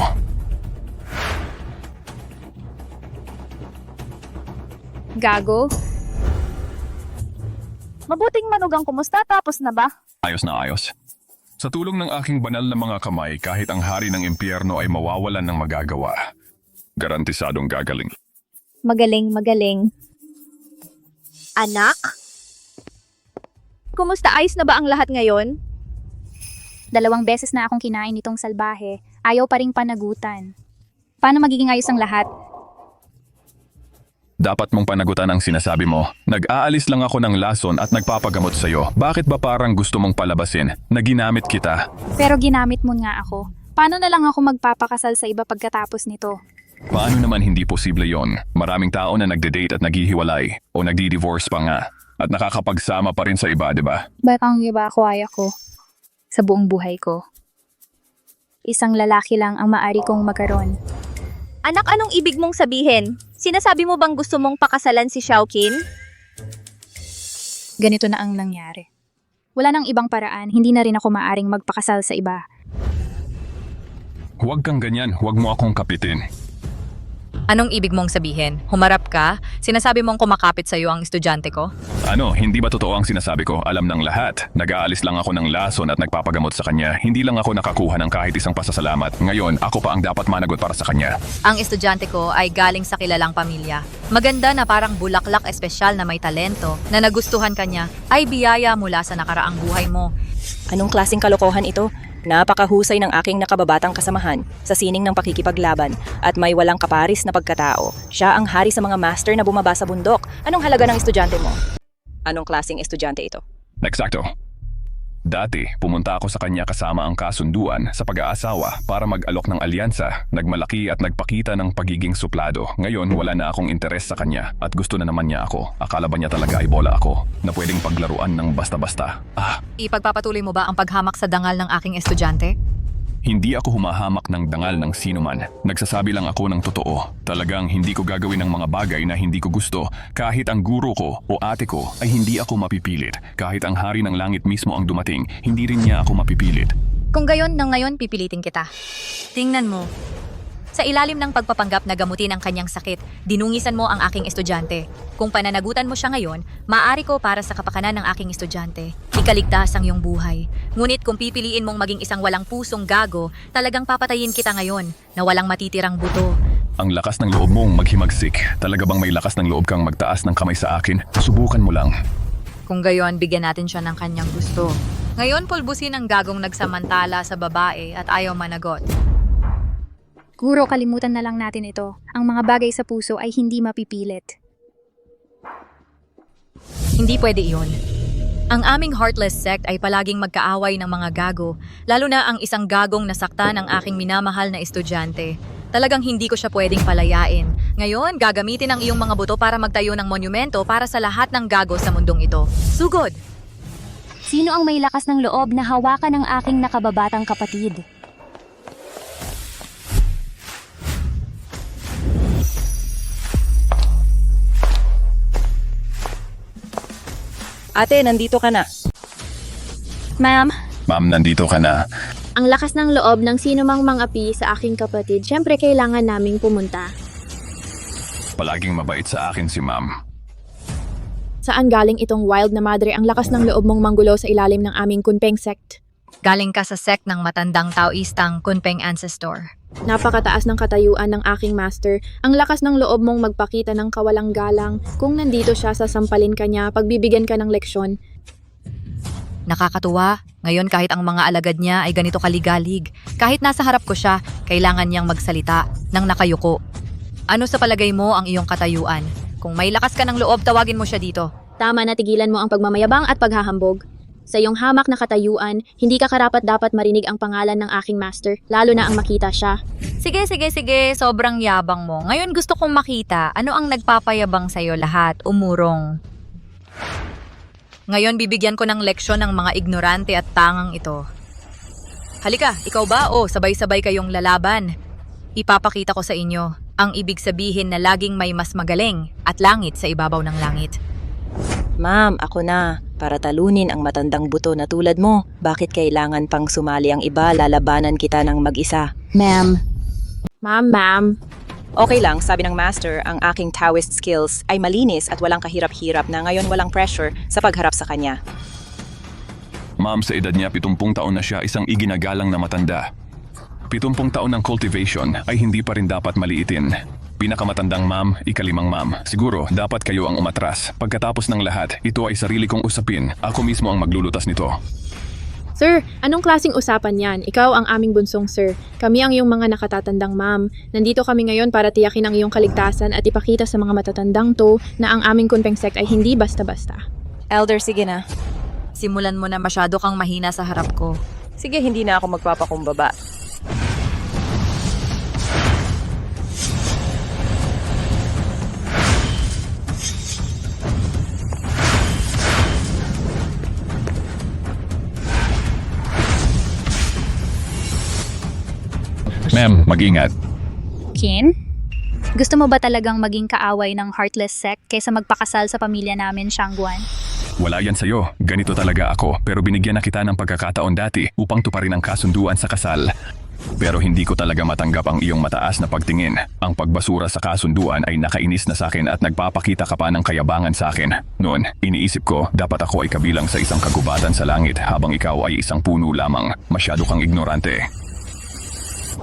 Gago? Mabuting manugang kumusta, tapos na ba? Ayos na ayos. Sa tulong ng aking banal na mga kamay, kahit ang hari ng impyerno ay mawawalan ng magagawa. Garantisadong gagaling. Magaling, magaling. Anak? Kumusta, ayos na ba ang lahat ngayon? 2 beses na akong kinain nitong salbahe, ayaw pa ring panagutan. Paano magiging ayos ang lahat? Dapat mong panagutan ang sinasabi mo. Nag-aalis lang ako ng lason at nagpapagamot sa'yo. Bakit ba parang gusto mong palabasin na ginamit kita? Pero ginamit mo nga ako. Paano na lang ako magpapakasal sa iba pagkatapos nito? Paano naman hindi posible yon? Maraming tao na nagde-date at naghihiwalay o nagdi-divorce pa nga. At nakakapagsama pa rin sa iba, di ba? Ba't ang iba kuwaya ko? Sa buong buhay ko. Isang lalaki lang ang maari kong magkaroon. Anak, anong ibig mong sabihin? Sinasabi mo bang gusto mong pakasalan si Xiaoqin? Ganito na ang nangyari. Wala nang ibang paraan, hindi na rin ako maaring magpakasal sa iba. Huwag kang ganyan, huwag mo akong kapitin. Anong ibig mong sabihin? Humarap ka? Sinasabi mong kumakapit sa'yo ang estudyante ko? Ano, hindi ba totoo ang sinasabi ko? Alam ng lahat. Nag-aalis lang ako ng lason at nagpapagamot sa kanya. Hindi lang ako nakakuha ng kahit isang pasasalamat. Ngayon, ako pa ang dapat managot para sa kanya. Ang estudyante ko ay galing sa kilalang pamilya. Maganda na parang bulaklak espesyal na may talento na nagustuhan kanya ay biyaya mula sa nakaraang buhay mo. Anong klaseng kalokohan ito? Napakahusay ng aking nakababatang kasamahan sa sining ng pakikipaglaban at may walang kaparis na pagkatao. Siya ang hari sa mga master na bumaba sa bundok. Anong halaga ng estudyante mo? Anong klaseng estudyante ito? Eksakto. Dati, pumunta ako sa kanya kasama ang kasunduan sa pag-aasawa para mag-alok ng alyansa, nagmalaki at nagpakita ng pagiging suplado. Ngayon, wala na akong interes sa kanya at gusto na naman niya ako. Akala ba niya talaga ay bola ako na pwedeng paglaruan ng basta-basta? Ipagpapatuloy mo ba ang paghamak sa dangal ng aking estudyante? Hindi ako humahamak ng dangal ng sino man. Nagsasabi lang ako ng totoo. Talagang hindi ko gagawin ng mga bagay na hindi ko gusto. Kahit ang guro ko o ate ko ay hindi ako mapipilit. Kahit ang hari ng langit mismo ang dumating, hindi rin niya ako mapipilit. Kung gayon na ngayon pipilitin kita. Tingnan mo. Sa ilalim ng pagpapanggap na gamutin ang kanyang sakit, dinungisan mo ang aking estudyante. Kung pananagutan mo siya ngayon, maaari ko para sa kapakanan ng aking estudyante. Ikaligtas ang iyong buhay. Ngunit kung pipiliin mong maging isang walang pusong gago, talagang papatayin kita ngayon na walang matitirang buto. Ang lakas ng loob mong maghimagsik. Talaga bang may lakas ng loob kang magtaas ng kamay sa akin? Subukan mo lang. Kung gayon, bigyan natin siya ng kanyang gusto. Ngayon, pulbusin ang gagong nagsamantala sa babae at ayaw managot. Guro, kalimutan na lang natin ito. Ang mga bagay sa puso ay hindi mapipilit. Hindi pwede iyon. Ang aming heartless sect ay palaging magkaaway ng mga gago, lalo na ang isang gagong nasaktan ng aking minamahal na estudyante. Talagang hindi ko siya pwedeng palayain. Ngayon, gagamitin ang iyong mga buto para magtayo ng monumento para sa lahat ng gago sa mundong ito. Sugod! Sino ang may lakas ng loob na hawakan ng aking nakababatang kapatid? Ate, nandito ka na. Ma'am, Ma'am, nandito ka na. ang lakas ng loob ng sino mang mangapi sa aking kapatid, syempre kailangan naming pumunta. Palaging mabait sa akin si ma'am. Saan galing itong wild na madre ang lakas ng loob mong manggulo sa ilalim ng aming Kunpeng sect? Galing ka sa sect ng matandang Taoistang Kunpeng Ancestor. Napakataas ng katayuan ng aking master. Ang lakas ng loob mong magpakita ng kawalang galang. Kung nandito siya, sasampalin ka niya, pagbibigyan ka ng leksyon. Nakakatuwa. Ngayon kahit ang mga alagad niya ay ganito kaligalig. Kahit nasa harap ko siya, kailangan niyang magsalita nang nakayuko. Ano sa palagay mo ang iyong katayuan? Kung may lakas ka ng loob, tawagin mo siya dito. Tama na, tigilan mo ang pagmamayabang at paghahambog. Sa iyong hamak na katayuan, hindi ka karapat-dapat marinig ang pangalan ng aking master, lalo na ang makita siya. Sige, sobrang yabang mo. Ngayon gusto kong makita, ano ang nagpapayabang sa'yo lahat, umurong. Ngayon bibigyan ko ng leksyon ng mga ignorante at tangang ito. Halika, ikaw ba? O, sabay-sabay kayong lalaban. Ipapakita ko sa inyo ang ibig sabihin na laging may mas magaling at langit sa ibabaw ng langit. Ma'am, ako na. Para talunin ang matandang buto na tulad mo, bakit kailangan pang sumali ang iba? Lalabanan kita ng mag-isa. Ma'am. Ma'am. Okay lang, sabi ng master, ang aking Taoist skills ay malinis at walang kahirap-hirap na ngayon walang pressure sa pagharap sa kanya. Ma'am, sa edad niya 70 taon na siya, isang iginagalang na matanda. 70 taon ng cultivation ay hindi pa rin dapat maliitin. Pinakamatandang ma'am, ikalimang ma'am. Siguro, dapat kayo ang umatras. Pagkatapos ng lahat, ito ay sarili kong usapin. Ako mismo ang maglulutas nito. Sir, anong klaseng usapan yan? Ikaw ang aming bunsong sir. Kami ang iyong mga nakatatandang ma'am. Nandito kami ngayon para tiyakin ang iyong kaligtasan at ipakita sa mga matatandang to na ang aming kunpeng sect ay hindi basta-basta. Elder, sige na. Simulan mo na masyado kang mahina sa harap ko. Sige, hindi na ako magpapakumbaba. Ma'am, mag-ingat. Kin? Gusto mo ba talagang maging kaaway ng Heartless sect kaysa magpakasal sa pamilya namin, Shangguan? Wala yan sa'yo. Ganito talaga ako. Pero binigyan na kita ng pagkakataon dati upang tuparin ang kasunduan sa kasal. Pero hindi ko talaga matanggap ang iyong mataas na pagtingin. Ang pagbasura sa kasunduan ay nakainis na sa akin at nagpapakita ka pa ng kayabangan sa akin. Noon, iniisip ko, dapat ako ay kabilang sa isang kagubatan sa langit habang ikaw ay isang puno lamang. Masyado kang ignorante.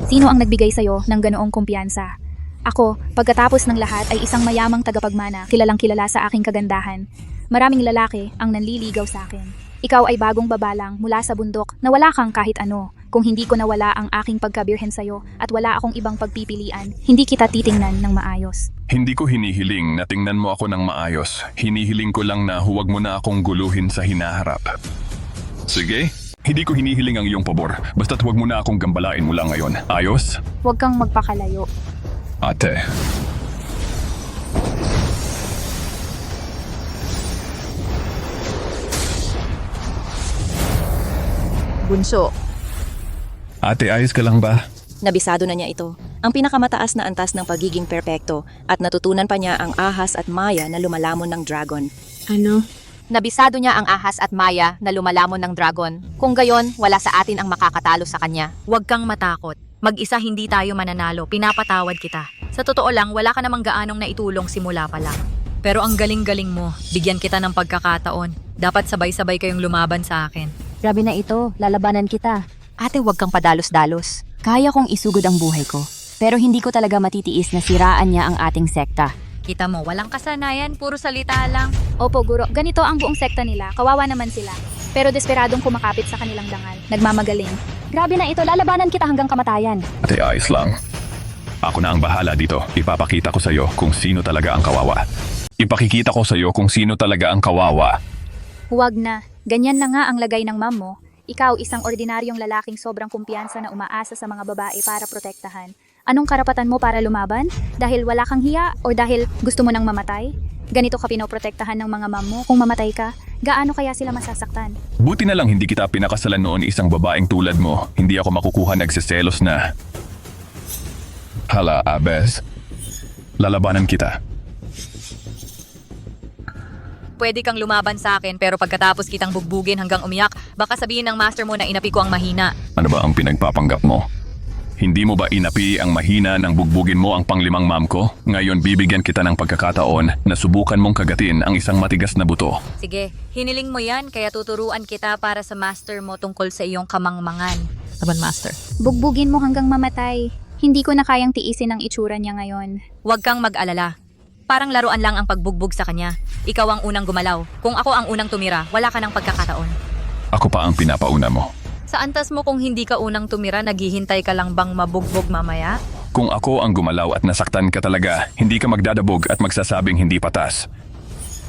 Sino ang nagbigay sa'yo ng ganoong kumpiyansa? Ako, pagkatapos ng lahat ay isang mayamang tagapagmana, kilalang kilala sa aking kagandahan. Maraming lalaki ang nanliligaw sa akin. Ikaw ay bagong babalang mula sa bundok na wala kang kahit ano. Kung hindi ko nawala ang aking pagkabirhen sa'yo at wala akong ibang pagpipilian, hindi kita titingnan ng maayos. Hindi ko hinihiling na tingnan mo ako ng maayos. Hinihiling ko lang na huwag mo na akong guluhin sa hinaharap. Sige? Hindi ko hinihiling ang iyong pabor. Basta't huwag mo na akong gambalain mula ngayon. Ayos? Huwag kang magpakalayo. Ate. Bunso, Ate, ayos ka lang ba? Nabisado na niya ito. Ang pinakamataas na antas ng pagiging perpekto at natutunan pa niya ang ahas at maya na lumalamon ng dragon. Ano? Nabisado niya ang ahas at maya na lumalamon ng dragon. Kung gayon, wala sa atin ang makakatalo sa kanya. huwag kang matakot. Mag-isa hindi tayo mananalo, pinapatawad kita. Sa totoo lang, wala ka namang gaanong naitulong simula pa lang. Pero ang galing-galing mo, bigyan kita ng pagkakataon. Dapat sabay-sabay kayong lumaban sa akin. Grabe na ito, lalabanan kita. Ate, huwag kang padalos-dalos. Kaya kong isugod ang buhay ko. Pero hindi ko talaga matitiis na siraan niya ang ating sekta. Kita mo, walang kasanayan, puro salita lang. Opo, guro. Ganito ang buong sekta nila. Kawawa naman sila. Pero desperadong kumakapit sa kanilang dangal. Nagmamagaling. Grabe na ito, lalabanan kita hanggang kamatayan. Ate, ayos lang. Ako na ang bahala dito. Ipapakita ko sa'yo kung sino talaga ang kawawa. Ipakikita ko sa'yo kung sino talaga ang kawawa. Huwag na. Ganyan na nga ang lagay ng ma'am mo. Ikaw, isang ordinaryong lalaking sobrang kumpiyansa na umaasa sa mga babae para protektahan. Anong karapatan mo para lumaban? Dahil wala kang hiya o dahil gusto mo nang mamatay? Ganito ka pinoprotektahan ng mga ma'am mo. Kung mamatay ka, gaano kaya sila masasaktan? Buti na lang hindi kita pinakasalan noon isang babaeng tulad mo. Hindi ako makukuha nagsiselos na. Hala, Abes. Lalabanan kita. Pwede kang lumaban sa akin pero pagkatapos kitang bugbugin hanggang umiyak, baka sabihin ng master mo na inapi ko ang mahina. Ano ba ang pinagpapanggap mo? Hindi mo ba inapi ang mahina nang bugbugin mo ang panglimang ma'am ko? Ngayon bibigyan kita ng pagkakataon na subukan mong kagatin ang isang matigas na buto. Sige, hiniling mo yan kaya tuturuan kita para sa master mo tungkol sa iyong kamangmangan. Laban, master. Bugbugin mo hanggang mamatay. Hindi ko na kayang tiisin ang itsura niya ngayon. Huwag kang mag-alala. Parang laruan lang ang pagbugbog sa kanya. Ikaw ang unang gumalaw. Kung ako ang unang tumira, wala ka ng pagkakataon. Ako pa ang pinapauna mo. Sa antas mo kung hindi ka unang tumira, naghihintay ka lang bang mabugbog mamaya? Kung ako ang gumalaw at nasaktan ka talaga, hindi ka magdadabog at magsasabing hindi patas.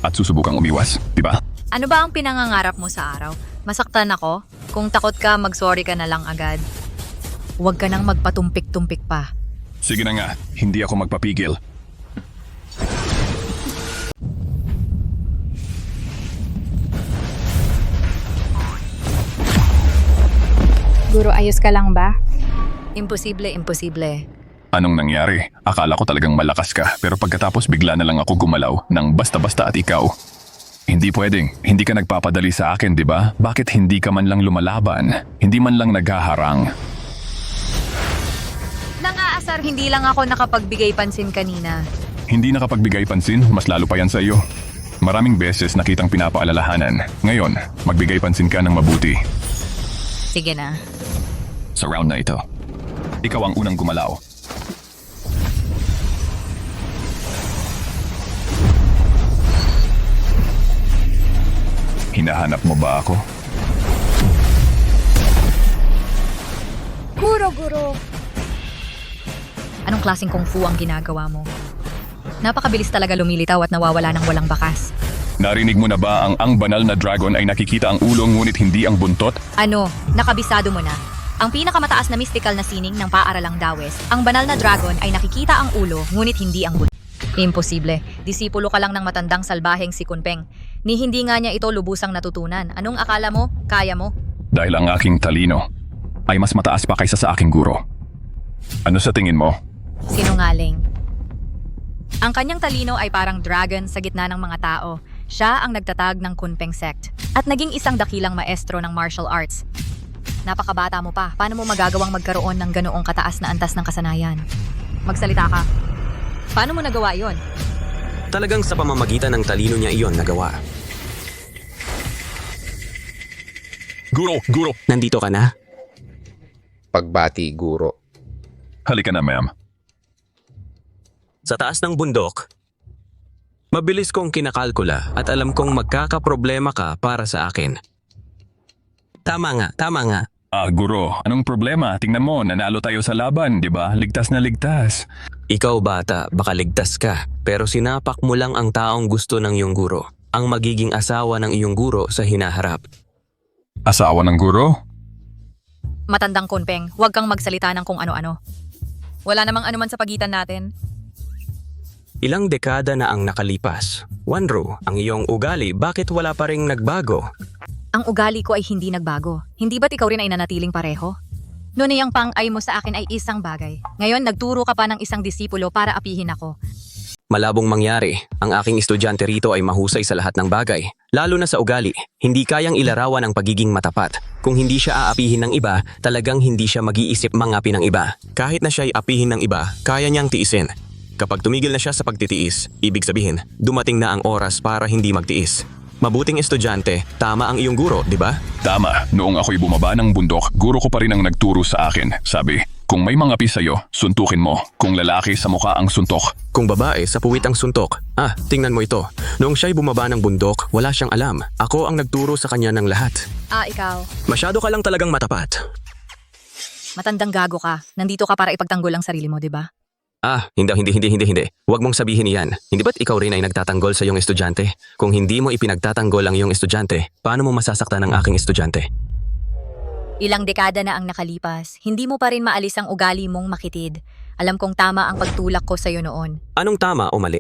At susubukang umiwas, di ba? Ano ba ang pinangangarap mo sa araw? Masaktan ako? Kung takot ka, mag-sorry ka na lang agad. Huwag ka nang magpatumpik-tumpik pa. Sige na nga, hindi ako magpapigil. Guro, ayos ka lang ba? Imposible, imposible. Anong nangyari? Akala ko talagang malakas ka, pero pagkatapos bigla na lang ako gumalaw ng basta-basta at ikaw. Hindi pwedeng. Hindi ka nagpapadali sa akin, di ba? Bakit hindi ka man lang lumalaban? Hindi man lang naghaharang? Eleazar, hindi lang ako nakapagbigay pansin kanina. Hindi nakapagbigay pansin, mas lalo pa yan sa iyo. Maraming beses nakitang pinapaalalahanan. Ngayon, magbigay pansin ka ng mabuti. Sige na. Sa round na ito, ikaw ang unang gumalaw. Hinahanap mo ba ako? Guro. Anong klaseng kung fu ang ginagawa mo? Napakabilis talaga lumilitaw at nawawala ng walang bakas. Narinig mo na ba ang banal na dragon ay nakikita ang ulo ngunit hindi ang buntot? Ano, nakabisado mo na. Ang pinakamataas na mystical na sining ng paaralang Dawes, ang banal na dragon ay nakikita ang ulo ngunit hindi ang buntot. Imposible. Disipulo ka lang ng matandang salbaheng si Kunpeng. Ni hindi nga niya ito lubusang natutunan. Anong akala mo? Kaya mo? Dahil ang aking talino ay mas mataas pa kaysa sa aking guro. Ano sa tingin mo? Sinungaling. Ang kanyang talino ay parang dragon sa gitna ng mga tao. Siya ang nagtatag ng Kunpeng sect at naging isang dakilang maestro ng martial arts. Napakabata mo pa. Paano mo magagawang magkaroon ng ganoong kataas na antas ng kasanayan? Magsalita ka. Paano mo nagawa yon? Talagang sa pamamagitan ng talino niya iyon nagawa. Guro! Nandito ka na? Pagbati, guro. Halika na, ma'am. Sa taas ng bundok, mabilis kong kinakalkula at alam kong magkakaproblema ka para sa akin. Tama nga. Guro, anong problema? Tingnan mo, nanalo tayo sa laban, di ba? Ligtas na ligtas. Ikaw bata, baka ligtas ka, pero sinapak mo lang ang taong gusto ng iyong guro, ang magiging asawa ng iyong guro sa hinaharap. Asawa ng guro? Matandang Kunpeng, huwag kang magsalita ng kung ano-ano. Wala namang anuman sa pagitan natin. Ilang dekada na ang nakalipas. Wanro, ang iyong ugali, bakit wala pa ring nagbago? Ang ugali ko ay hindi nagbago. Hindi ba't ikaw rin ay nanatiling pareho? Noon ay ang pang-ay mo sa akin ay isang bagay. Ngayon, nagturo ka pa ng isang disipulo para apihin ako. Malabong mangyari, ang aking estudyante rito ay mahusay sa lahat ng bagay. Lalo na sa ugali, hindi kayang ilarawan ang pagiging matapat. Kung hindi siya aapihin ng iba, talagang hindi siya mag-iisip mangapi ng iba. Kahit na siya ay apihin ng iba, kaya niyang tiisin. Kapag tumigil na siya sa pagtitiis, ibig sabihin, dumating na ang oras para hindi magtiis. Mabuting estudyante, tama ang iyong guro, di ba? Tama. Noong ako'y bumaba ng bundok, guro ko pa rin ang nagturo sa akin. Sabi, kung may mga api sa'yo, suntukin mo. Kung lalaki, sa mukha ang suntok. Kung babae, sa puwit ang suntok. Tingnan mo ito. Noong siya'y bumaba ng bundok, wala siyang alam. Ako ang nagturo sa kanya ng lahat. Ikaw. Masyado ka lang talagang matapat. Matandang gago ka. Nandito ka para ipagtanggol ang sarili mo, di ba? Hindi. Huwag mong sabihin iyan. Hindi ba't ikaw rin ay nagtatanggol sa iyong estudyante? Kung hindi mo ipinagtatanggol ang iyong estudyante, paano mo masasaktan ang aking estudyante? Ilang dekada na ang nakalipas, hindi mo pa rin maalis ang ugali mong makitid. Alam kong tama ang pagtulak ko sa'yo noon. Anong tama o mali?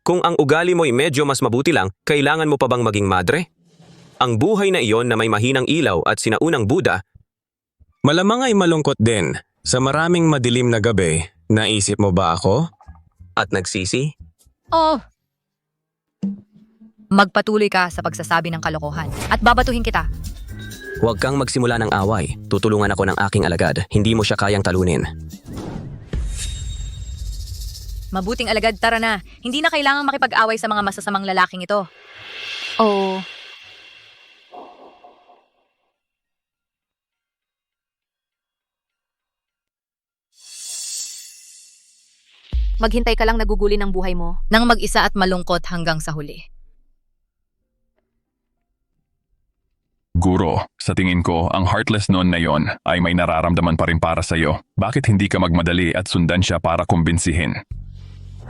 Kung ang ugali mo'y medyo mas mabuti lang, kailangan mo pa bang maging madre? Ang buhay na iyon na may mahinang ilaw at sinaunang Buddha, malamang ay malungkot din. Sa maraming madilim na gabi, naisip mo ba ako? At nagsisi? Magpatuloy ka sa pagsasabi ng kalokohan at babatuhin kita. Huwag kang magsimula ng away. Tutulungan ako ng aking alagad. Hindi mo siya kayang talunin. Mabuting alagad, tara na. Hindi na kailangang makipag-away sa mga masasamang lalaking ito. Maghintay ka lang naguguli ng buhay mo. Nang mag-isa at malungkot hanggang sa huli. Guro, sa tingin ko, ang heartless noon na yon ay may nararamdaman pa rin para sa'yo. Bakit hindi ka magmadali at sundan siya para kumbinsihin?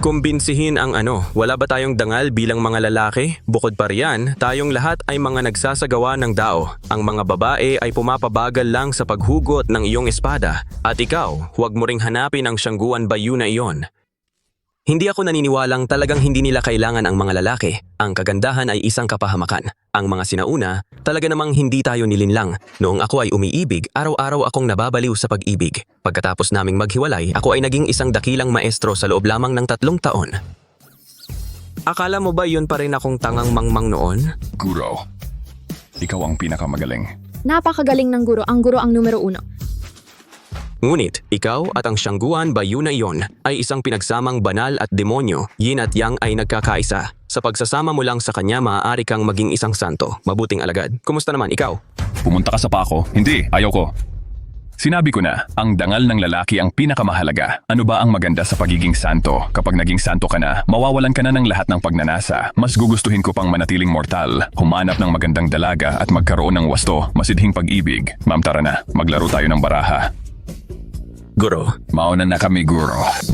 Kumbinsihin ang ano? Wala ba tayong dangal bilang mga lalaki? Bukod pa riyan, tayong lahat ay mga nagsasagawa ng dao. Ang mga babae ay pumapabagal lang sa paghugot ng iyong espada. At ikaw, huwag mo ring hanapin ang Siyangguan Bayu na iyon. Hindi ako naniniwalang talagang hindi nila kailangan ang mga lalaki. Ang kagandahan ay isang kapahamakan. Ang mga sinauna, talaga namang hindi tayo nilinlang. Noong ako ay umiibig, araw-araw akong nababaliw sa pag-ibig. Pagkatapos naming maghiwalay, ako ay naging isang dakilang maestro sa loob lamang ng 3 taon. Akala mo ba yun pa rin akong tangang mangmang noon? Guro, ikaw ang pinakamagaling. Napakagaling ng guro. Ang guro ang numero 1. Ngunit, ikaw at ang Siyangguan Bayu na iyon ay isang pinagsamang banal at demonyo, yin at yang ay nagkakaisa. Sa pagsasama mo lang sa kanya, maaari kang maging isang santo. Mabuting alagad. Kumusta naman ikaw? Pumunta ka sa pako. Hindi, ayaw ko. Sinabi ko na, ang dangal ng lalaki ang pinakamahalaga. Ano ba ang maganda sa pagiging santo? Kapag naging santo ka na, mawawalan ka na ng lahat ng pagnanasa. Mas gugustuhin ko pang manatiling mortal, humanap ng magandang dalaga at magkaroon ng wasto, masidhing pag-ibig. Ma'am, tara na, maglaro tayo ng baraha. Guro. Mauna na kami, guro.